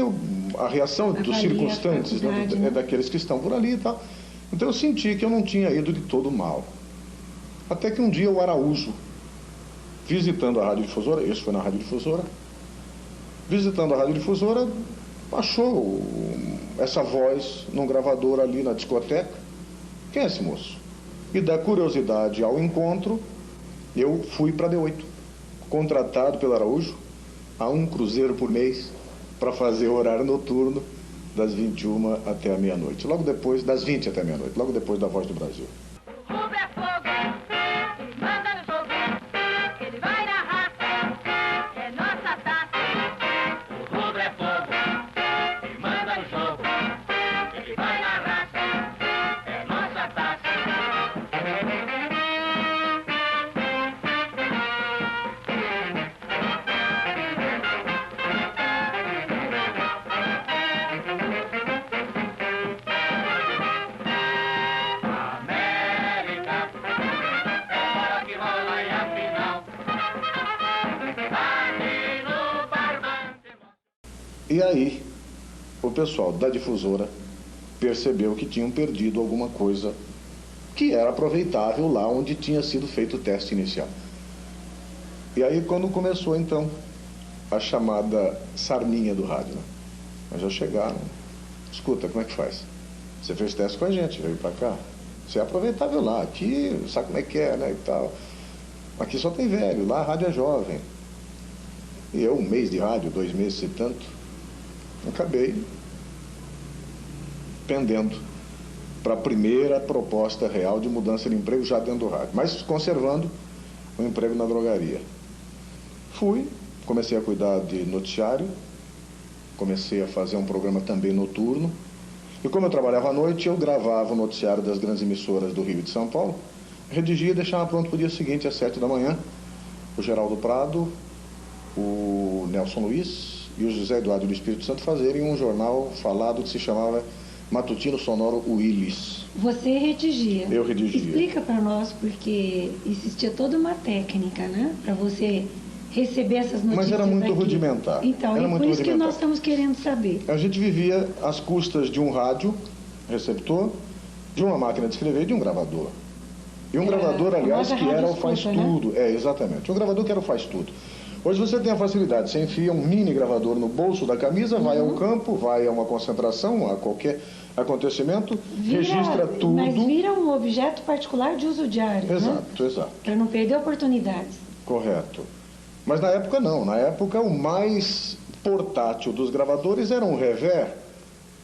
a reação dos circunstantes, né, daqueles que estão por ali e tal. Então eu senti que eu não tinha ido de todo mal. Até que um dia o Araújo, visitando a radiodifusora, esse foi na radiodifusora, visitando a radiodifusora, achou essa voz num gravador ali na discoteca. Quem é esse moço? E da curiosidade ao encontro, eu fui para D8, contratado pelo Araújo, a um cruzeiro por mês, para fazer o horário noturno das 21 até a meia-noite. Logo depois, das 20 até a meia-noite, logo depois da Voz do Brasil. Rubro é fogo, ele manda no jogo, ele vai narrar, é nossa taça. O rubro é fogo, ele manda no jogo, ele vai narrar, é nossa taça. E aí, o pessoal da difusora percebeu que tinham perdido alguma coisa que era aproveitável lá onde tinha sido feito o teste inicial. E aí, quando começou, então, a chamada sarninha do rádio, né? Mas já chegaram. Escuta, como é que faz? Você fez teste com a gente, veio pra cá. Você é aproveitável lá. Aqui, sabe como é que é, né, e tal. Aqui só tem velho, lá a rádio é jovem. E eu, um mês de rádio, 2 meses e tanto, acabei pendendo para a primeira proposta real de mudança de emprego já dentro do rádio, mas conservando o emprego na drogaria. Fui, comecei a cuidar de noticiário, comecei a fazer um programa também noturno, e como eu trabalhava à noite, eu gravava o noticiário das grandes emissoras do Rio e de São Paulo, redigia e deixava pronto para o dia seguinte, às 7 da manhã, o Geraldo Prado, o Nelson Luiz e o José Eduardo do Espírito Santo fazerem um jornal falado que se chamava Matutino Sonoro Willis. Você redigia? Eu redigia. Explica para nós, porque existia toda uma técnica, né? Para você receber essas notícias. Mas era muito aqui. rudimentar. Então, era é muito por isso que rudimentar. nós estamos querendo saber. A gente vivia às custas de um rádio receptor, de uma máquina de escrever e de um gravador. E um gravador, aliás, que era o faz-tudo. Né? Exatamente. Um gravador que era o faz-tudo. Hoje você tem a facilidade, você enfia um mini gravador no bolso da camisa, vai ao campo, vai a uma concentração, a qualquer acontecimento, registra tudo. Mas vira um objeto particular de uso diário. Exato, né? Exato. Para não perder oportunidades. Correto. Mas na época não. Na época o mais portátil dos gravadores era um rever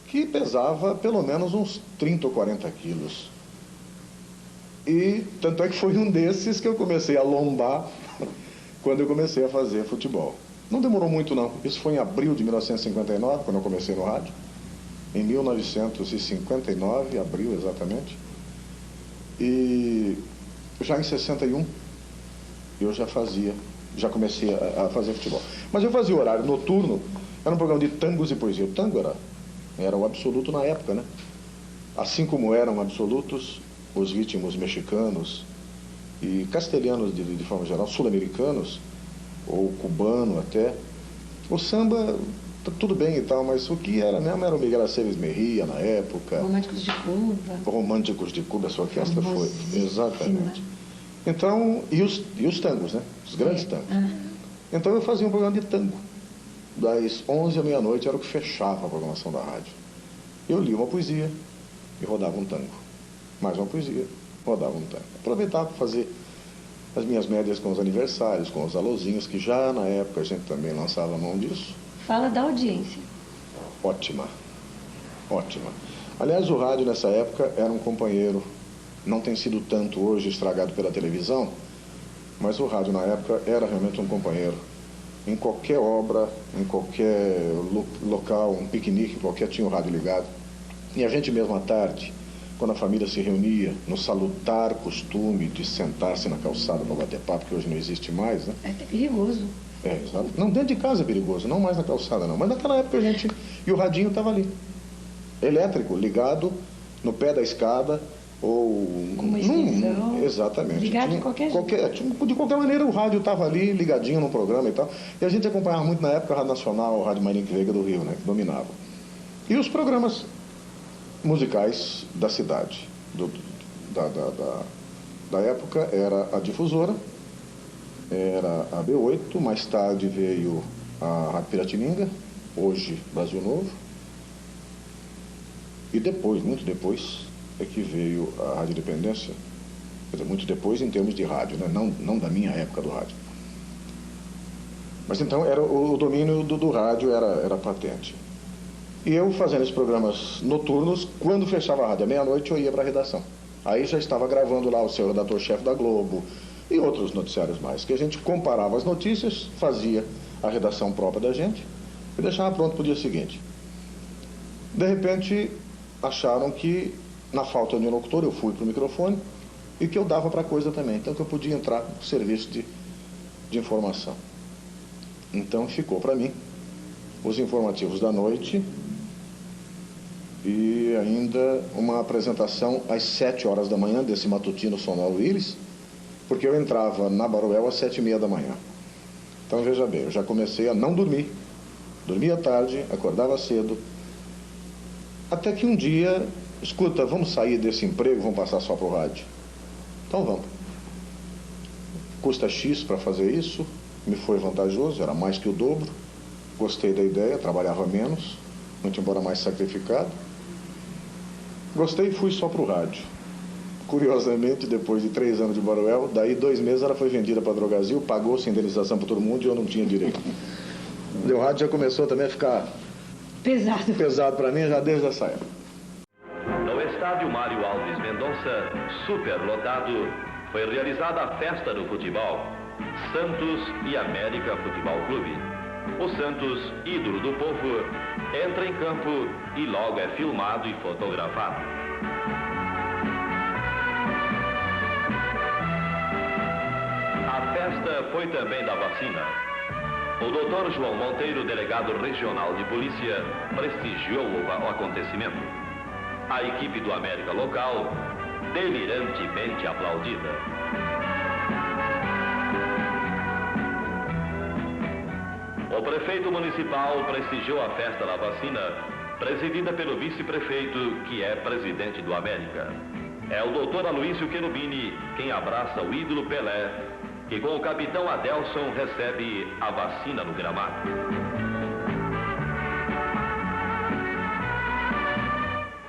que pesava pelo menos uns 30 ou 40 quilos. E tanto é que foi um desses que eu comecei a lombar quando eu comecei a fazer futebol. Não demorou muito não. Isso foi em abril de 1959, quando eu comecei no rádio. Em 1959, abril exatamente. E já em 61 eu já comecei a fazer futebol. Mas eu fazia horário noturno, era um programa de tangos e poesia. O tango era o absoluto na época, né? Assim como eram absolutos os ritmos mexicanos e castelhanos de forma geral, sul-americanos, ou cubano até. O samba, tudo bem e tal, mas o que era mesmo era o Miguel Aceves Merria na época. Românticos de Cuba. Românticos de Cuba, essa orquestra foi. Exatamente. Então, e os tangos, né? Os grandes tangos. Então eu fazia um programa de tango. Das 11 à meia-noite era o que fechava a programação da rádio. Eu lia uma poesia e rodava um tango. Mais uma poesia, rodava um tango. Aproveitava para fazer as minhas médias com os aniversários, com os alôzinhos, que já na época a gente também lançava a mão disso. Fala da audiência. Ótima. Ótima. Aliás, o rádio nessa época era um companheiro, não tem sido tanto hoje estragado pela televisão, mas o rádio na época era realmente um companheiro. Em qualquer obra, em qualquer local, um piquenique qualquer, tinha o rádio ligado. E a gente mesmo à tarde, quando a família se reunia, no salutar costume de sentar-se na calçada para bater papo, que hoje não existe mais, né? É até perigoso. Exato. Não, dentro de casa é perigoso, não mais na calçada não. Mas naquela época a gente... E o radinho estava ali. Elétrico, ligado no pé da escada, ou... Com uma extensão. Exatamente. Ligado de qualquer jeito. De qualquer maneira o rádio estava ali, ligadinho no programa e tal. E a gente acompanhava muito na época a Rádio Nacional, a Rádio Marinho Veiga do Rio, né? Que dominava. E os programas musicais da cidade, da época, era a Difusora, era a B8, mais tarde veio a Rádio Piratininga, hoje Brasil Novo, e depois, muito depois, é que veio a Rádio Independência, quer dizer, muito depois em termos de rádio, né? Não da minha época do rádio. Mas então era, o domínio do rádio era patente. E eu, fazendo esses programas noturnos, quando fechava a rádio à meia-noite, eu ia para a redação. Aí já estava gravando lá o seu redator-chefe da Globo e outros noticiários mais, que a gente comparava as notícias, fazia a redação própria da gente e deixava pronto para o dia seguinte. De repente, acharam que, na falta de um locutor, eu fui para o microfone e que eu dava para coisa também, então que eu podia entrar no serviço de informação. Então ficou para mim os informativos da noite e ainda uma apresentação às 7 horas da manhã desse matutino sonoro Íris, porque eu entrava na Baruel às 7h30 da manhã. Então veja bem, eu já comecei a não dormir, dormia tarde, acordava cedo, até que um dia, escuta, vamos sair desse emprego, vamos passar só para o rádio. Então vamos. Custa X para fazer isso, me foi vantajoso, era mais que o dobro, gostei da ideia, trabalhava menos, muito embora mais sacrificado. Gostei e fui só para o rádio. Curiosamente, depois de 3 anos de Baruel, daí 2 meses ela foi vendida para a Drogazil, pagou-se indenização para todo mundo e eu não tinha direito. O rádio já começou também a ficar pesado para mim já desde essa época. No estádio Mário Alves Mendonça, superlotado, foi realizada a festa do futebol. Santos e América Futebol Clube. O Santos, ídolo do povo, entra em campo e logo é filmado e fotografado. A festa foi também da vacina. O Dr. João Monteiro, delegado regional de polícia, prestigiou o acontecimento. A equipe do América local, delirantemente aplaudida. O prefeito municipal prestigiou a festa da vacina, presidida pelo vice-prefeito, que é presidente do América. É o doutor Aloísio Cherubini quem abraça o ídolo Pelé, que com o capitão Adelson recebe a vacina no gramado.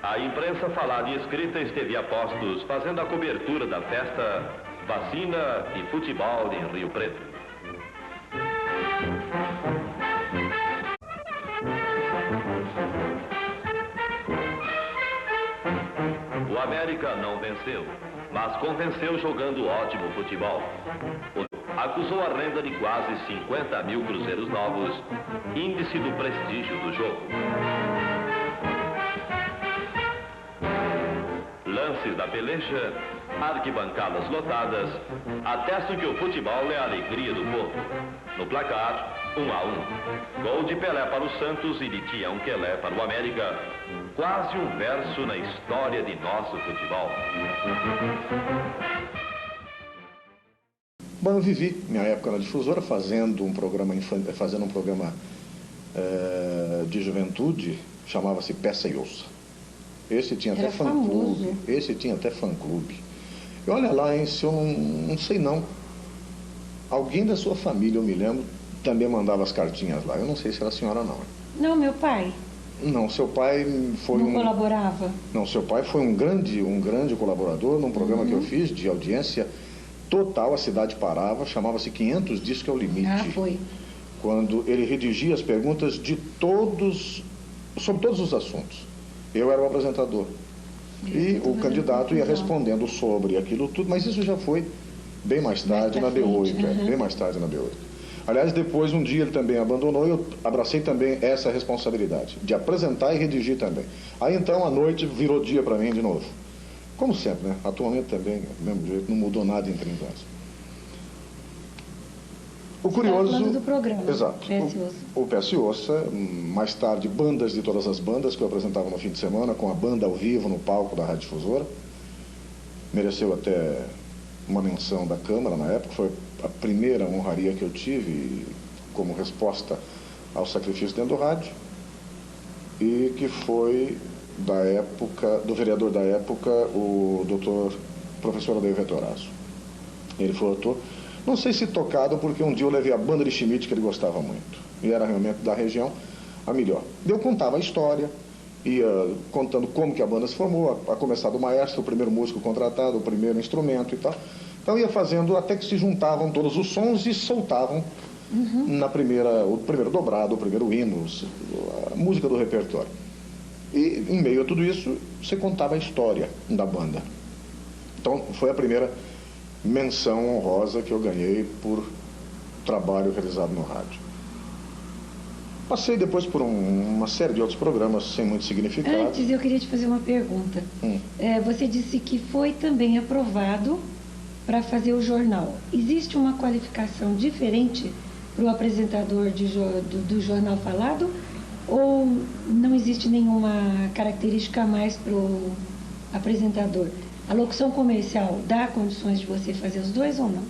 A imprensa falada e escrita esteve a postos, fazendo a cobertura da festa Vacina e Futebol em Rio Preto. O América não venceu, mas convenceu jogando ótimo futebol. Acusou a renda de quase 50 mil cruzeiros novos, índice do prestígio do jogo. Lances da peleja, arquibancadas lotadas, atestam que o futebol é a alegria do povo. No placar, 1-1. Gol de Pelé para o Santos e de Tião Quelé para o América. Quase um verso na história de nosso futebol. Bom, eu vivi minha época na difusora fazendo um programa de juventude, chamava-se Peça e Ouça. Esse tinha até fã-clube. Esse tinha até fã-clube. E olha lá, hein, se eu não sei não. Alguém da sua família, eu me lembro, também mandava as cartinhas lá. Eu não sei se era a senhora não. Não, meu pai. Não, seu pai foi não colaborava? Não, seu pai foi um grande colaborador num programa que eu fiz de audiência total, a cidade parava, chamava-se 500 Dias que é o Limite. Ah, foi. Quando ele redigia as perguntas de sobre todos os assuntos. Eu era o apresentador. E o candidato ia respondendo sobre aquilo tudo, mas isso já foi bem mais tarde na B8, bem mais tarde na B8. Aliás, depois, um dia ele também abandonou e eu abracei também essa responsabilidade, de apresentar e redigir também. Aí então, à noite, virou dia para mim de novo. Como sempre, né? Atualmente também, do mesmo jeito, não mudou nada em 30 anos. O curioso... Falando do programa. Exato. O Peça e Ouça, mais tarde, bandas de todas as bandas que eu apresentava no fim de semana, com a banda ao vivo no palco da Rádio Difusora. Mereceu até uma menção da Câmara na época, foi a primeira honraria que eu tive como resposta ao sacrifício dentro do rádio, e que foi do vereador da época, o professor Adeio Vetorazzo. Ele foi autor, não sei se tocado, porque um dia eu levei a banda de Schmidt, que ele gostava muito, e era realmente da região a melhor. Eu contava a história, ia contando como que a banda se formou, a começar do maestro, o primeiro músico contratado, o primeiro instrumento e tal. Então ia fazendo até que se juntavam todos os sons e soltavam o primeiro dobrado, o primeiro hino, a música do repertório. E em meio a tudo isso, você contava a história da banda. Então foi a primeira menção honrosa que eu ganhei por trabalho realizado no rádio. Passei depois por uma série de outros programas sem muito significado. Antes, eu queria te fazer uma pergunta. Você disse que foi também aprovado para fazer o jornal. Existe uma qualificação diferente para o apresentador do jornal falado? Ou não existe nenhuma característica a mais para o apresentador? A locução comercial dá condições de você fazer os dois ou não?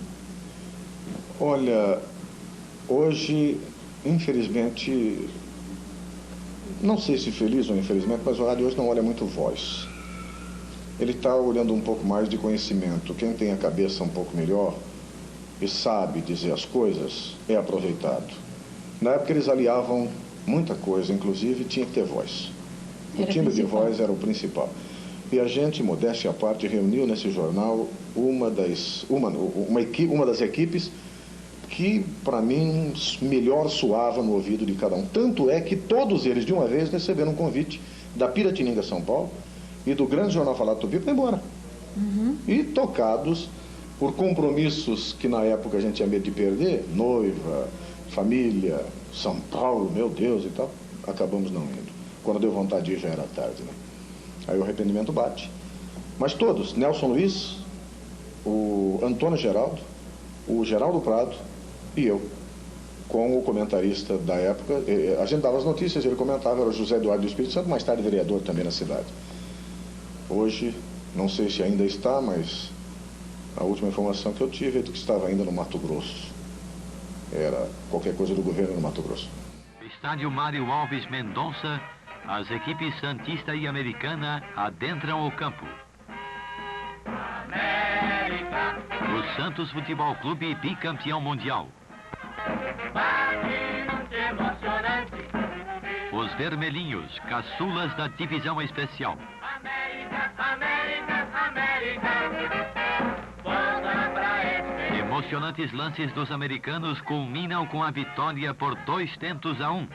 Olha, hoje, infelizmente, não sei se feliz ou infelizmente, mas o rádio hoje não olha muito voz. Ele está olhando um pouco mais de conhecimento. Quem tem a cabeça um pouco melhor e sabe dizer as coisas é aproveitado. Na época eles aliavam muita coisa, inclusive tinha que ter voz. O timbre de voz era o principal. E a gente, modéstia à parte, reuniu nesse jornal uma das equipes que, para mim, melhor soava no ouvido de cada um. Tanto é que todos eles, de uma vez, receberam um convite da Piratininga, São Paulo, e do Grande Jornal Falado Tupi para ir embora. E tocados por compromissos que na época a gente tinha medo de perder, noiva, família, São Paulo, meu Deus e tal, acabamos não indo. Quando deu vontade de ir já era tarde, né? Aí o arrependimento bate. Mas todos, Nelson Luiz, o Antônio Geraldo, o Geraldo Prado e eu, com o comentarista da época, a gente dava as notícias, ele comentava, era o José Eduardo do Espírito Santo, mais tarde vereador também na cidade. Hoje, não sei se ainda está, mas a última informação que eu tive é de que estava ainda no Mato Grosso. era qualquer coisa do governo no Mato Grosso. Estádio Mário Alves Mendonça, as equipes Santista e Americana adentram o campo. América, O Santos Futebol Clube bicampeão mundial. bate emocionante. Os Vermelhinhos, caçulas da divisão especial. América, América, América. Volta pra esse. Emocionantes lances dos americanos culminam com a vitória por 2-1.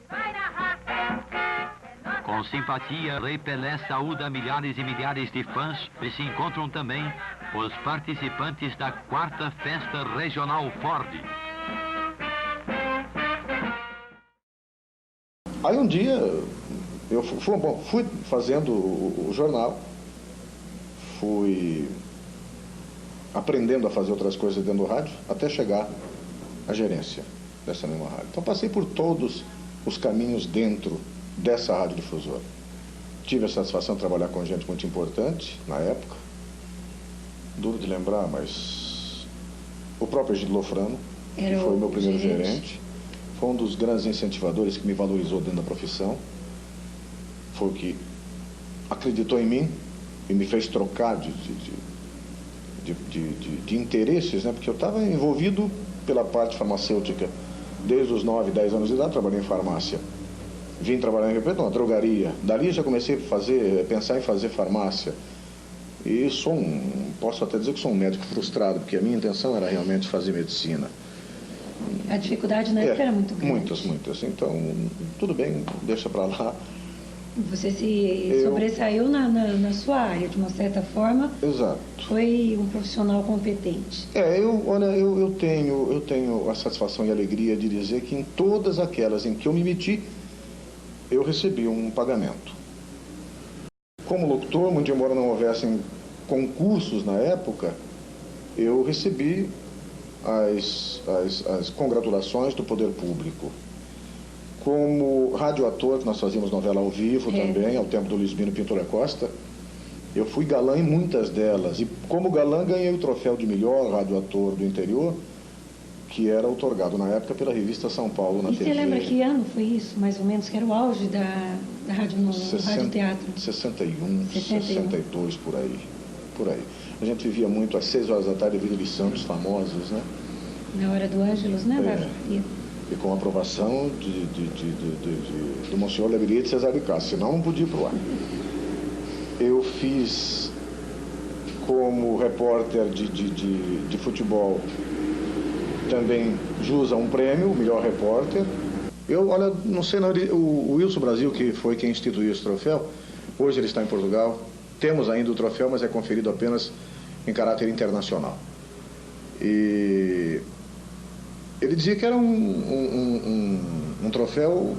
Vai narrar. Com simpatia, Rei Pelé saúda milhares e milhares de fãs e se encontram também os participantes da 4ª Festa Regional Ford. Aí um dia, eu fui fazendo o jornal, fui aprendendo a fazer outras coisas dentro do rádio, até chegar à gerência dessa mesma rádio. Então passei por todos os caminhos dentro dessa radiodifusora. Tive a satisfação de trabalhar com gente muito importante na época, duro de lembrar, mas o próprio Egidio Lofrano, que foi o meu primeiro gerente, foi um dos grandes incentivadores que me valorizou dentro da profissão, foi o que acreditou em mim e me fez trocar de interesses, né? Porque eu estava envolvido pela parte farmacêutica desde os 9, 10 anos de idade, trabalhei em farmácia. Vim trabalhar em Rio Preto, numa drogaria. Dali já comecei a pensar em fazer farmácia. E posso até dizer que sou um médico frustrado, porque a minha intenção era realmente fazer medicina. A dificuldade na época era muito grande. Muitas. Então, tudo bem, deixa para lá. Você se sobressaiu na sua área, de uma certa forma. Exato. Foi um profissional competente. Eu tenho a satisfação e a alegria de dizer que em todas aquelas em que eu me meti, eu recebi um pagamento. Como locutor, muito embora não houvessem concursos na época, eu recebi as congratulações do poder público. Como radioator, nós fazíamos novela ao vivo também, ao tempo do Luiz Bino Pintura Costa, eu fui galã em muitas delas. E como galã ganhei o troféu de melhor radioator do interior, que era outorgado na época pela revista São Paulo na TV. E você lembra que ano foi isso, mais ou menos, que era o auge da rádio no Rádio Teatro? 61, 62, por aí. A gente vivia muito às 6 horas da tarde, a Vida de Santos, famosos, né? Na hora do Ângelos, né, Bárbara? E com a aprovação do Monsenhor Leveria de Cesar de Castro, senão não podia ir para o ar. Eu fiz como repórter de futebol também jus a um prêmio, o melhor repórter. Não sei, o Wilson Brasil, que foi quem instituiu esse troféu, hoje ele está em Portugal. Temos ainda o troféu, mas é conferido apenas em caráter internacional. E ele dizia que era um troféu,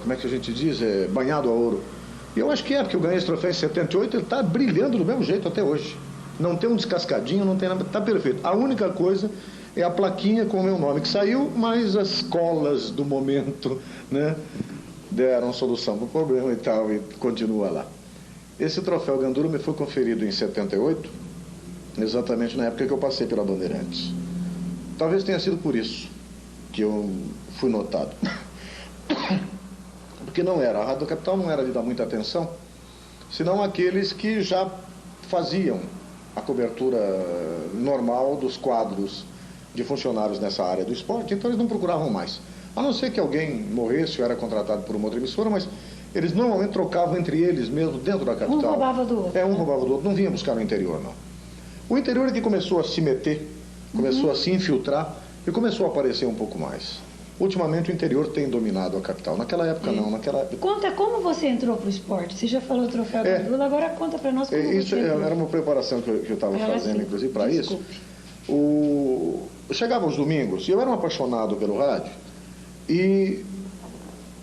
como é que a gente diz, banhado a ouro. E eu acho que porque eu ganhei esse troféu em 78, ele está brilhando do mesmo jeito até hoje. Não tem um descascadinho, não tem nada, está perfeito. A única coisa é a plaquinha com o meu nome que saiu, mas as colas do momento, né, deram solução para o problema e tal, e continua lá. Esse troféu Gandula me foi conferido em 78, exatamente na época que eu passei pela Bandeirantes. Talvez tenha sido por isso que eu fui notado. Porque a Rádio Capital não era de dar muita atenção, senão aqueles que já faziam a cobertura normal dos quadros de funcionários nessa área do esporte, então eles não procuravam mais. A não ser que alguém morresse ou era contratado por uma outra emissora, mas eles normalmente trocavam entre eles mesmo dentro da capital. Um roubava do outro. Um roubava do outro, não vinha buscar no interior, não. O interior é que começou a se meter, começou a se infiltrar e começou a aparecer um pouco mais. Ultimamente o interior tem dominado a capital. Naquela época não, naquela época... Conta como você entrou para o esporte. Você já falou o troféu Gandula, agora conta para nós como isso você entrou. Era uma preparação que eu estava fazendo, inclusive, para isso. Eu chegava aos domingos e eu era um apaixonado pelo rádio. E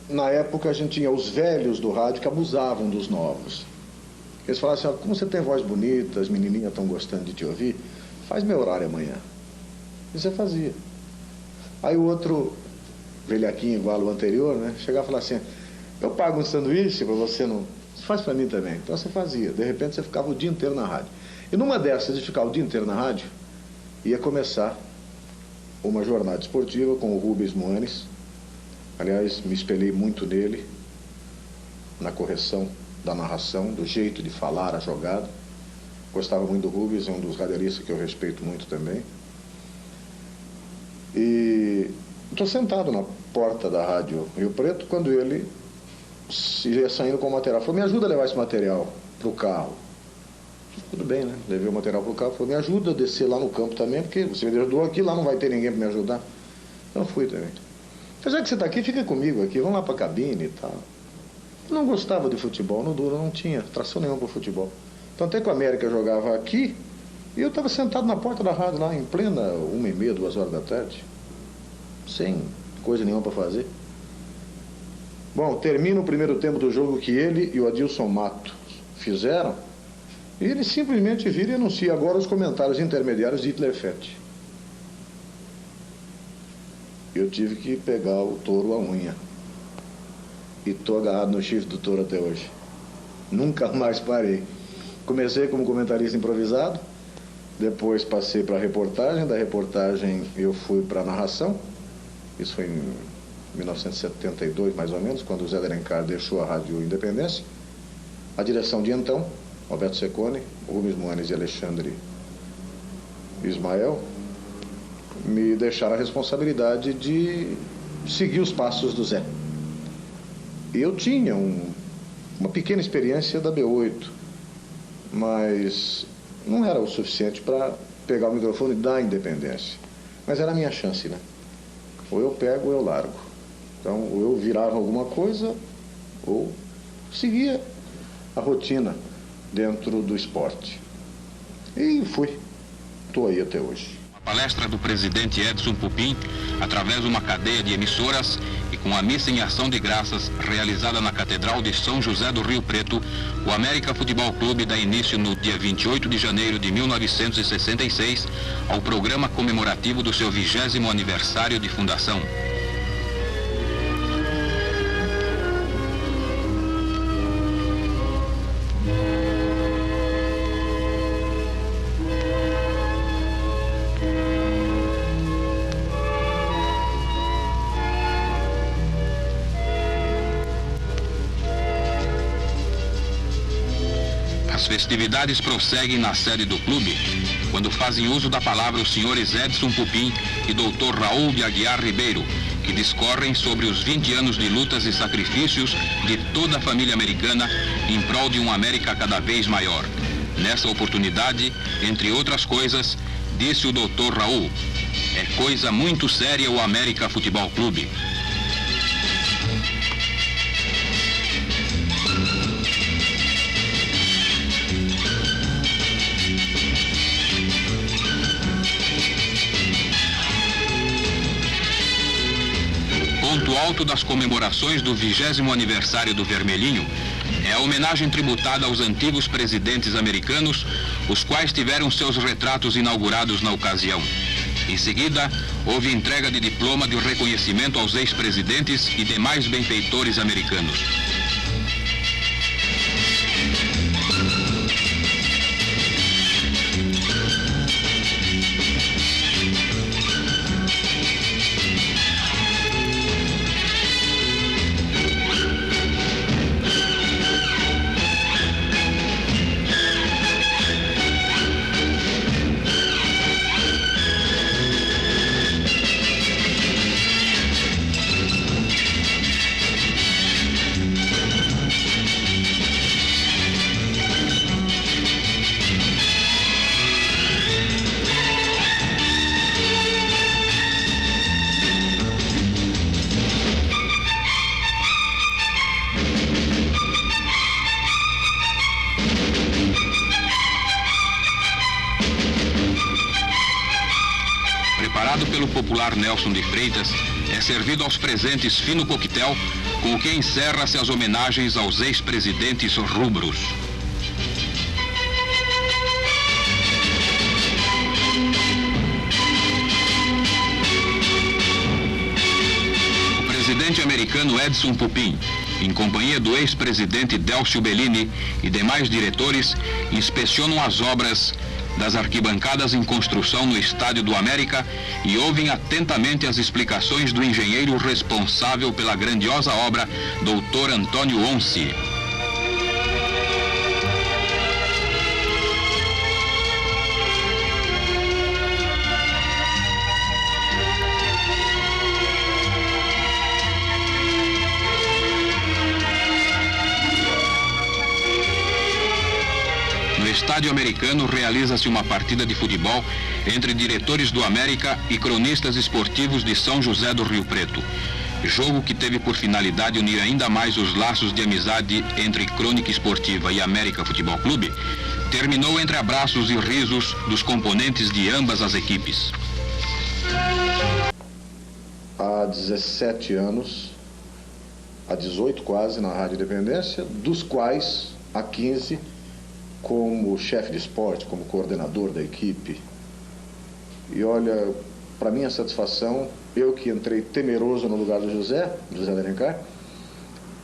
na época a gente tinha os velhos do rádio que abusavam dos novos. Eles falavam assim, como você tem voz bonita, as menininhas estão gostando de te ouvir, faz meu horário amanhã. E você fazia. Aí o outro, velhaquinho igual o anterior, né, chegava e falava assim, eu pago um sanduíche para você, não faz para mim também. Então você fazia. De repente você ficava o dia inteiro na rádio. E numa dessas de ficar o dia inteiro na rádio, ia começar uma jornada esportiva com o Rubens Moanes. Aliás, me espelhei muito nele, na correção da narração, do jeito de falar a jogada. Gostava muito do Rubens, é um dos radialistas que eu respeito muito também. E estou sentado na porta da Rádio Rio Preto quando ele ia saindo com o material. Falou, me ajuda a levar esse material para o carro. Tudo bem, né? Levei o material para o carro. Falou, me ajuda a descer lá no campo também, porque você me ajudou aqui, lá não vai ter ninguém para me ajudar. Então fui também. Já que você está aqui, fica comigo aqui, vamos lá para a cabine e tal. Eu não gostava de futebol, no Duro não tinha tração nenhuma para o futebol. Então até que o América jogava aqui, e eu estava sentado na porta da rádio lá, em plena 1h30, 2 horas da tarde, sem coisa nenhuma para fazer. Bom, termina o primeiro tempo do jogo que ele e o Adilson Matos fizeram, e ele simplesmente vira e anuncia agora os comentários intermediários de Hitler Fett. Eu tive que pegar o touro à unha. E estou agarrado no chifre do touro até hoje. Nunca mais parei. Comecei como comentarista improvisado, depois passei para a reportagem, da reportagem eu fui para a narração. Isso foi em 1972, mais ou menos, quando o Zé de Alencar deixou a Rádio Independência. A direção de então, Alberto Secone, Rubens Moanes e Alexandre Ismael, me deixaram a responsabilidade de seguir os passos do Zé. Eu tinha uma pequena experiência da B8, mas não era o suficiente para pegar o microfone da Independência. Mas era a minha chance, né? Ou eu pego ou eu largo. Então, ou eu virava alguma coisa, ou seguia a rotina dentro do esporte. E fui. Estou aí até hoje. Palestra do presidente Edson Pupim, através de uma cadeia de emissoras e com a missa em ação de graças realizada na Catedral de São José do Rio Preto, o América Futebol Clube dá início no dia 28 de janeiro de 1966 ao programa comemorativo do seu 20º aniversário de fundação. As festividades prosseguem na sede do clube, quando fazem uso da palavra os senhores Edson Pupim e Dr. Raul de Aguiar Ribeiro, que discorrem sobre os 20 anos de lutas e sacrifícios de toda a família americana em prol de um América cada vez maior. Nessa oportunidade, entre outras coisas, disse o Dr. Raul, é coisa muito séria o América Futebol Clube. Ponto alto das comemorações do 20º aniversário do Vermelhinho é a homenagem tributada aos antigos presidentes americanos, os quais tiveram seus retratos inaugurados na ocasião. Em seguida, houve entrega de diploma de reconhecimento aos ex-presidentes e demais benfeitores americanos. Preparado pelo popular Nelson de Freitas, é servido aos presentes fino coquetel, com o que encerra-se as homenagens aos ex-presidentes rubros. O presidente americano Edson Pupim em companhia do ex-presidente Délcio Bellini e demais diretores, inspecionam as obras das arquibancadas em construção no Estádio do América e ouvem atentamente as explicações do engenheiro responsável pela grandiosa obra, Dr. Antônio Once. No Estádio Americano realiza-se uma partida de futebol entre diretores do América e cronistas esportivos de São José do Rio Preto. Jogo que teve por finalidade unir ainda mais os laços de amizade entre Crônica Esportiva e América Futebol Clube, terminou entre abraços e risos dos componentes de ambas as equipes. Há 17 anos, há 18 quase, na Rádio Independência, dos quais há 15 como chefe de esporte, como coordenador da equipe. E olha, para minha satisfação, eu que entrei temeroso no lugar do José de Alencar,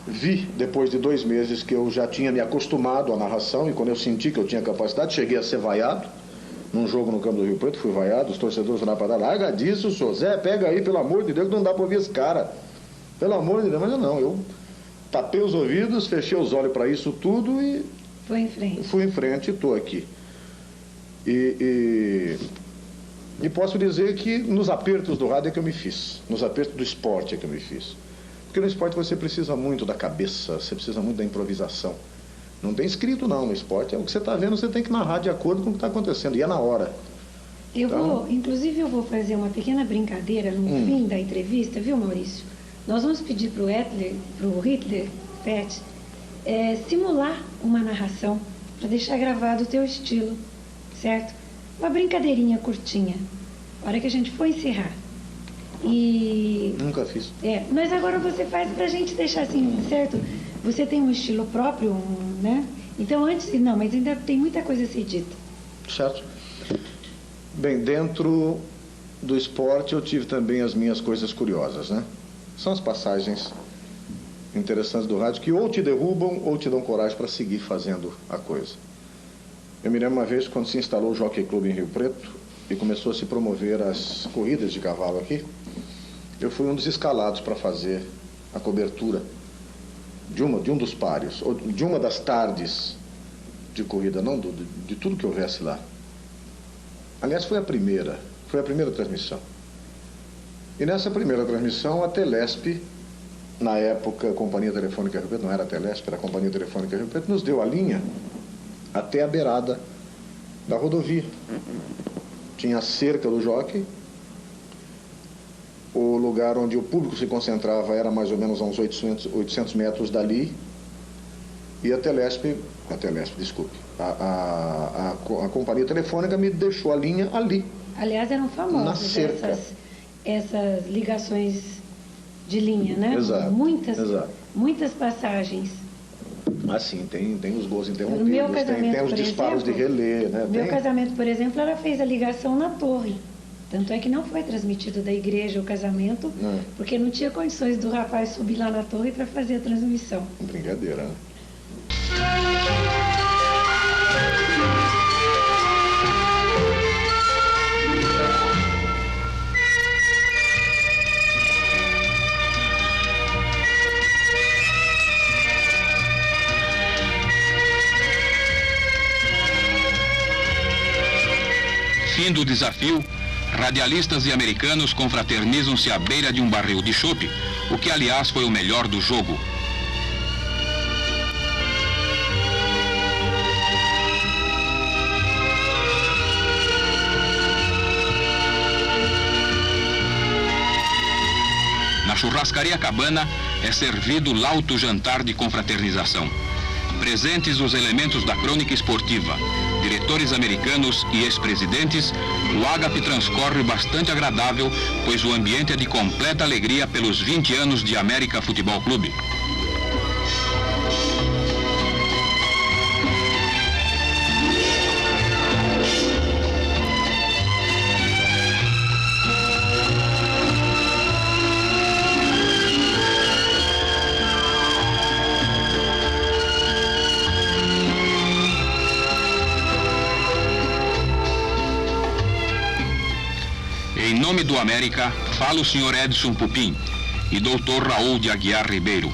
vi depois de 2 meses que eu já tinha me acostumado à narração, e quando eu senti que eu tinha capacidade, cheguei a ser vaiado num jogo no campo do Rio Preto, fui vaiado, os torcedores falaram para dar, larga disso, José, pega aí, pelo amor de Deus, que não dá para ouvir esse cara, pelo amor de Deus. Mas eu tapei os ouvidos, fechei os olhos para isso tudo e fui em frente e estou aqui. E posso dizer que nos apertos do rádio é que eu me fiz, nos apertos do esporte é que eu me fiz. Porque no esporte você precisa muito da cabeça, você precisa muito da improvisação. Não tem escrito não no esporte, é o que você está vendo, você tem que narrar de acordo com o que está acontecendo, e é na hora. Inclusive eu vou fazer uma pequena brincadeira no fim da entrevista, viu, Maurício? Nós vamos pedir para o Hitler Fett, simular uma narração, para deixar gravado o teu estilo, certo? Uma brincadeirinha curtinha, a hora que a gente for encerrar. Nunca fiz. Mas agora você faz pra gente deixar assim, certo? Você tem um estilo próprio, né? Então mas ainda tem muita coisa a ser dita. Certo. Bem, dentro do esporte eu tive também as minhas coisas curiosas, né? São as passagens interessantes do rádio que ou te derrubam ou te dão coragem para seguir fazendo a coisa. Eu me lembro uma vez quando se instalou o Jockey Club em Rio Preto e começou a se promover as corridas de cavalo aqui, eu fui um dos escalados para fazer a cobertura de um dos páreos, ou de uma das tardes de corrida, não de tudo que houvesse lá. Aliás, foi a primeira transmissão. E nessa primeira transmissão, a Telesp, na época a Companhia Telefônica Rio Preto, não era a Telesp, era a Companhia Telefônica Rio Preto, nos deu a linha até a beirada da rodovia. Tinha a cerca do jockey, o lugar onde o público se concentrava era mais ou menos a uns 800 metros dali, e a Companhia Telefônica me deixou a linha ali. Aliás, eram famosas essas ligações de linha, né? Exato. Muitas passagens. Mas sim, tem os gols interrompidos, tem os disparos de relé, né? Meu casamento, por exemplo, ela fez a ligação na torre. Tanto é que não foi transmitido da igreja o casamento, porque não tinha condições do rapaz subir lá na torre para fazer a transmissão. Brincadeira, né? Fim do desafio, radialistas e americanos confraternizam-se à beira de um barril de chope, o que aliás foi o melhor do jogo. Na churrascaria Cabana é servido lauto jantar de confraternização. Presentes os elementos da crônica esportiva, diretores americanos e ex-presidentes, o ágape transcorre bastante agradável, pois o ambiente é de completa alegria pelos 20 anos de América Futebol Clube. nome do América, fala o senhor Edson Pupim e doutor Raul de Aguiar Ribeiro.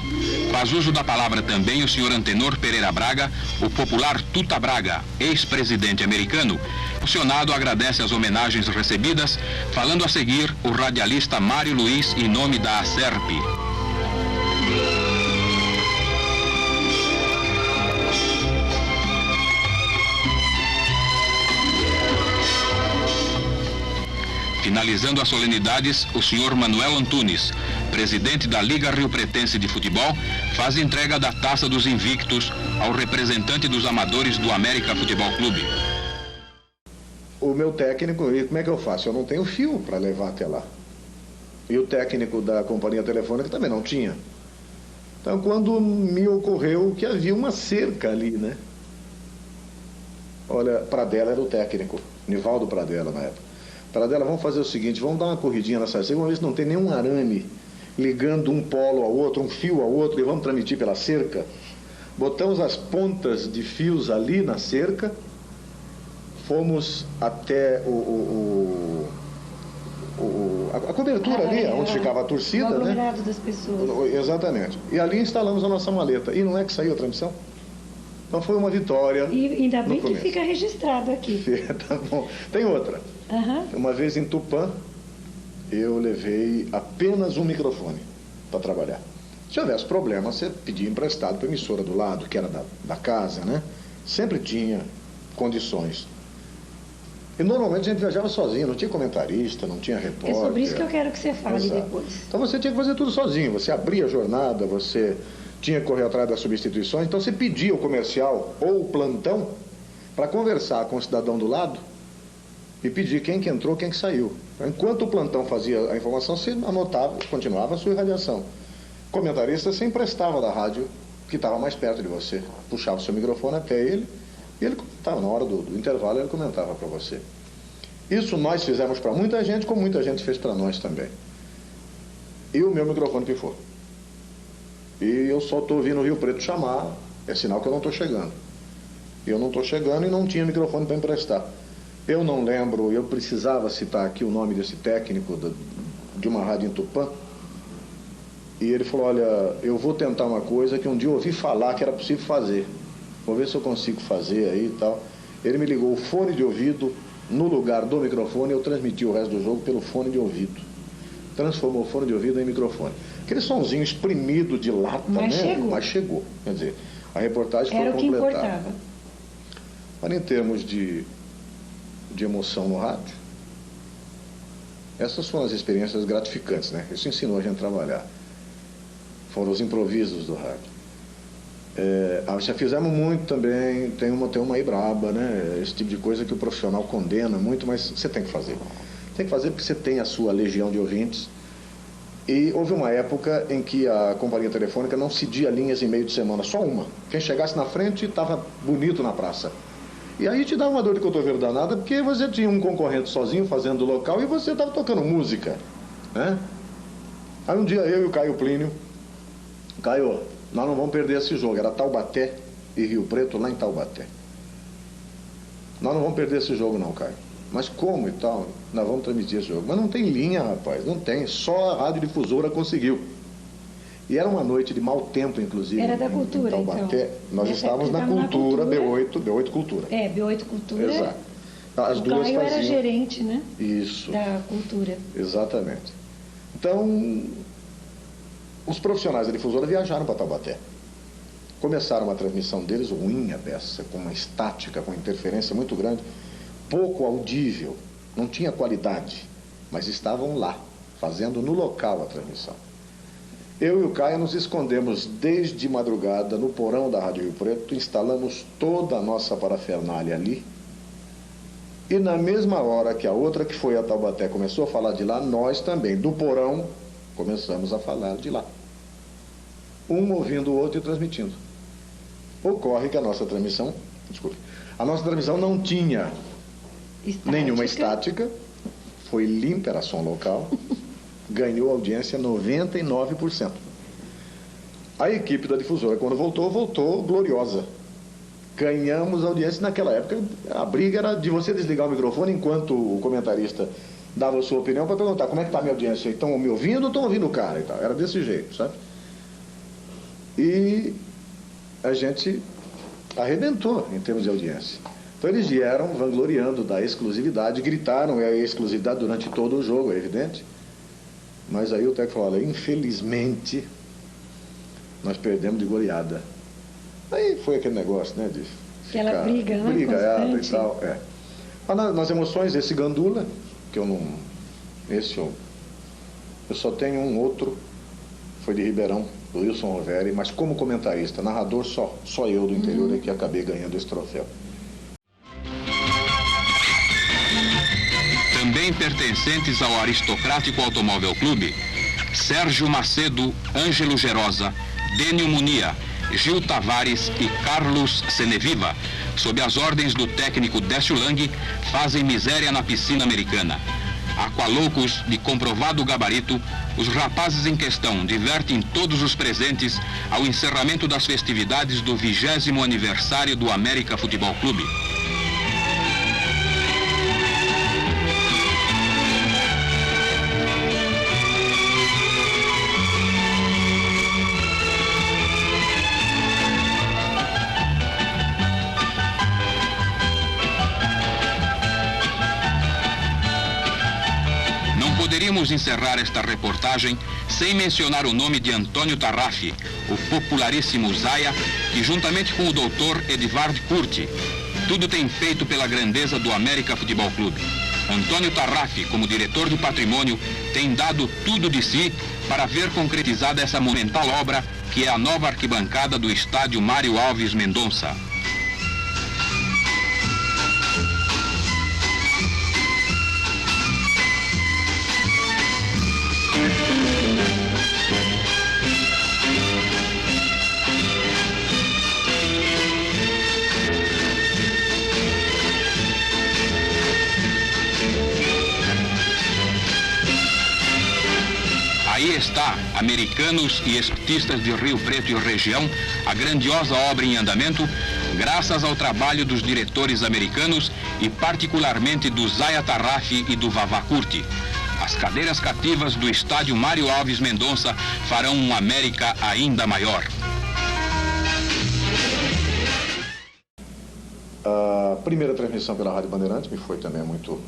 Faz uso da palavra também o senhor Antenor Pereira Braga, o popular Tuta Braga, ex-presidente americano. O Senado agradece as homenagens recebidas, falando a seguir o radialista Mário Luiz em nome da ACERP. Finalizando as solenidades, o senhor Manuel Antunes, presidente da Liga Rio-Pretense de Futebol, faz entrega da Taça dos Invictos ao representante dos amadores do América Futebol Clube. O meu técnico, e como é que eu faço? Eu não tenho fio para levar até lá. E o técnico da companhia telefônica também não tinha. Então, quando me ocorreu que havia uma cerca ali, né? Olha, Pradella era o técnico, Nivaldo Pradella na época. Pradella, vamos fazer o seguinte, vamos dar uma corridinha nessa cerca, vamos ver se não tem nenhum arame ligando um polo ao outro, um fio ao outro, e vamos transmitir pela cerca. Botamos as pontas de fios ali na cerca, fomos até a cobertura ali, onde ficava a torcida, o né? aglomerado das pessoas. Exatamente. E ali instalamos a nossa maleta. E não é que saiu a transmissão? Então foi uma vitória. E ainda bem que fica registrado aqui. Tá bom. Tem outra. Uma vez em Tupã, eu levei apenas um microfone para trabalhar. Se houvesse problema, você pedia emprestado para a emissora do lado, que era da casa, né? Sempre tinha condições. E normalmente a gente viajava sozinho, não tinha comentarista, não tinha repórter. É sobre isso que eu quero que você fale depois. Então você tinha que fazer tudo sozinho, você abria a jornada, você tinha que correr atrás das substituições, então você pedia o comercial ou o plantão para conversar com o cidadão do lado e pedir quem que entrou, quem que saiu. Enquanto o plantão fazia a informação, você anotava, continuava a sua irradiação. O comentarista você emprestava da rádio que estava mais perto de você, puxava o seu microfone até ele e ele comentava, na hora do intervalo ele comentava para você. Isso nós fizemos para muita gente, como muita gente fez para nós também. E o meu microfone pifou. E eu só estou ouvindo o Rio Preto chamar, é sinal que eu não estou chegando. Eu não estou chegando e não tinha microfone para emprestar. Eu não lembro, eu precisava citar aqui o nome desse técnico de uma rádio em Tupã. E ele falou, olha, eu vou tentar uma coisa que um dia eu ouvi falar que era possível fazer. Vou ver se eu consigo fazer aí e tal. Ele me ligou o fone de ouvido no lugar do microfone e eu transmiti o resto do jogo pelo fone de ouvido. Transformou o fone de ouvido em microfone. Aquele sonzinho espremido de lata, mas né? Chegou. Mas chegou. Quer dizer, a reportagem foi completada. Era o que importava. Mas em termos de emoção no rádio, essas foram as experiências gratificantes, né? Isso ensinou a gente a trabalhar. Foram os improvisos do rádio. Já fizemos muito também, tem uma aí braba, né? Esse tipo de coisa que o profissional condena muito, mas você tem que fazer. Tem que fazer porque você tem a sua legião de ouvintes. E houve uma época em que a companhia telefônica não cedia linhas em meio de semana, só uma. Quem chegasse na frente estava bonito na praça. E aí te dava uma dor de cotovelo danada, porque você tinha um concorrente sozinho fazendo local e você estava tocando música, né? Aí um dia eu e o Caio Plínio, Caio, nós não vamos perder esse jogo, era Taubaté e Rio Preto, lá em Taubaté. Nós não vamos perder esse jogo não, Caio. Mas como e tal? Nós vamos transmitir esse jogo. Mas não tem linha, rapaz, não tem, só a radiodifusora conseguiu. E era uma noite de mau tempo, inclusive. Era da Cultura, em Taubaté. então. Nós estávamos na cultura, B8 Cultura. B8 Cultura. Exato. As duas Caio faziam... era gerente, né? Isso. Da Cultura. Exatamente. Então, os profissionais da difusora viajaram para Taubaté. Começaram a transmissão deles ruim a beça, com uma estática, com uma interferência muito grande, pouco audível, não tinha qualidade, mas estavam lá, fazendo no local a transmissão. Eu e o Caio nos escondemos desde madrugada no porão da Rádio Rio Preto, instalamos toda a nossa parafernália ali, e na mesma hora que a outra que foi a Taubaté começou a falar de lá, nós também, do porão, começamos a falar de lá. Um ouvindo o outro e transmitindo. Ocorre que a nossa transmissão não tinha nenhuma estática, foi limpa, era som local, ganhou audiência 99%. A equipe da difusora, quando voltou gloriosa. Ganhamos audiência naquela época, a briga era de você desligar o microfone enquanto o comentarista dava a sua opinião para perguntar como é que está a minha audiência. Estão me ouvindo ou estão ouvindo o cara? E tal. Era desse jeito, sabe? E a gente arrebentou em termos de audiência. Então eles vieram vangloriando da exclusividade, gritaram a exclusividade durante todo o jogo, é evidente. Mas aí o técnico falou, olha, infelizmente nós perdemos de goleada. Aí foi aquele negócio, né, de aquela briga, né, brigaiada e tal, Mas nas emoções, esse Gandula, que eu não... eu só tenho um outro, foi de Ribeirão, do Wilson Roveri, mas como comentarista, narrador, só eu do interior é que acabei ganhando esse troféu. Também pertencentes ao aristocrático Automóvel Clube, Sérgio Macedo, Ângelo Gerosa, Dênio Munia, Gil Tavares e Carlos Seneviva, sob as ordens do técnico Décio Lang, fazem miséria na piscina americana. Aqualoucos de comprovado gabarito, os rapazes em questão divertem todos os presentes ao encerramento das festividades do 20º aniversário do América Futebol Clube. Poderíamos encerrar esta reportagem sem mencionar o nome de Antônio Tarrafi, o popularíssimo Zaya, que juntamente com o doutor Edvard Curti, tudo tem feito pela grandeza do América Futebol Clube. Antônio Tarrafi, como diretor de patrimônio, tem dado tudo de si para ver concretizada essa monumental obra que é a nova arquibancada do estádio Mário Alves Mendonça. Aí está, americanos e esportistas de Rio Preto e região, a grandiosa obra em andamento, graças ao trabalho dos diretores americanos e particularmente do Zaya Tarrafi e do Vavá Curti. As cadeiras cativas do estádio Mário Alves Mendonça farão um América ainda maior. A primeira transmissão pela Rádio Bandeirantes me foi também muito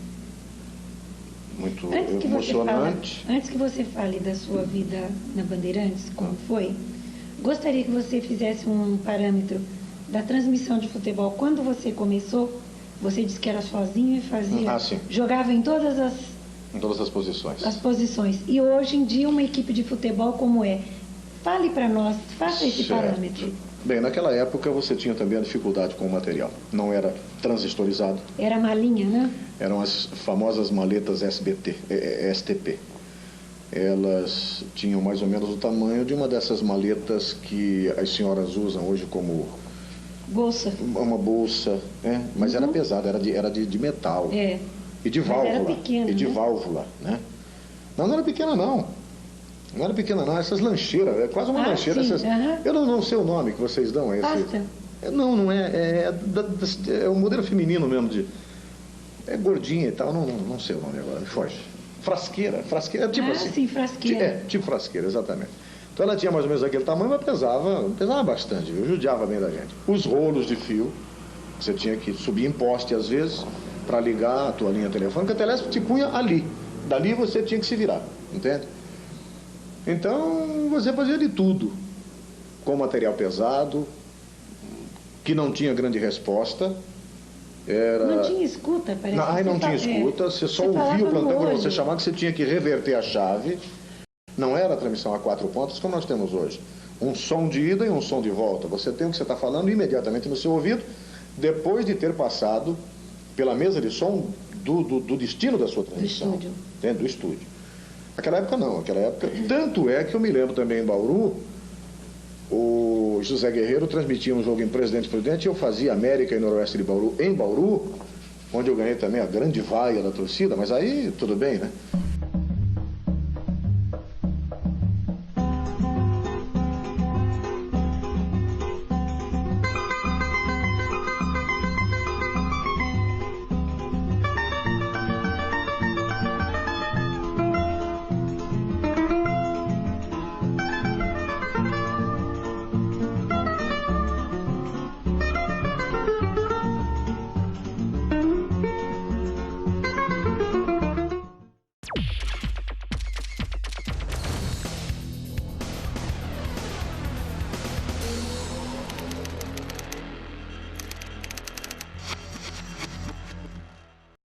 emocionante. Antes que você fale da sua vida na Bandeirantes, como foi, gostaria que você fizesse um parâmetro da transmissão de futebol. Quando você começou, você disse que era sozinho e fazia... jogava em todas as posições. As posições. E hoje em dia, uma equipe de futebol como é? Fale para nós, faça esse parâmetro. Bem, naquela época você tinha também a dificuldade com o material. Não era transistorizado. Era malinha, né? Eram as famosas maletas STP. Elas tinham mais ou menos o tamanho de uma dessas maletas que as senhoras usam hoje como... bolsa. Uma bolsa, né? Mas era pesada, era de metal. E de válvula. Mas era pequena, de válvula, né? Não era pequena, não. Não era pequena, não. Essas lancheiras, é quase uma lancheira. Eu não sei o nome que vocês dão a esse. Não é. É o modelo feminino mesmo. É gordinha e tal. Não sei o nome agora, me foge. Frasqueira, tipo assim. Sim, frasqueira. Tipo frasqueira, exatamente. Então ela tinha mais ou menos aquele tamanho, mas pesava bastante, viu? Judiava bem da gente. Os rolos de fio, você tinha que subir em poste às vezes para ligar a tua linha telefônica. A Telesp te punha ali. Dali você tinha que se virar, entende? Então, você fazia de tudo, com material pesado, que não tinha grande resposta. Não tinha escuta, parece. Não tinha escuta, você só ouvia o plantão, quando você chamava, que você tinha que reverter a chave. Não era a transmissão a 4 pontos como nós temos hoje. Um som de ida e um som de volta. Você tem o que você está falando imediatamente no seu ouvido, depois de ter passado pela mesa de som do destino da sua transmissão. Do estúdio. Naquela época não, tanto é que eu me lembro também em Bauru, o José Guerreiro transmitia um jogo em Presidente Prudente e eu fazia América e Noroeste de Bauru, em Bauru, onde eu ganhei também a grande vaia da torcida, mas aí tudo bem, né?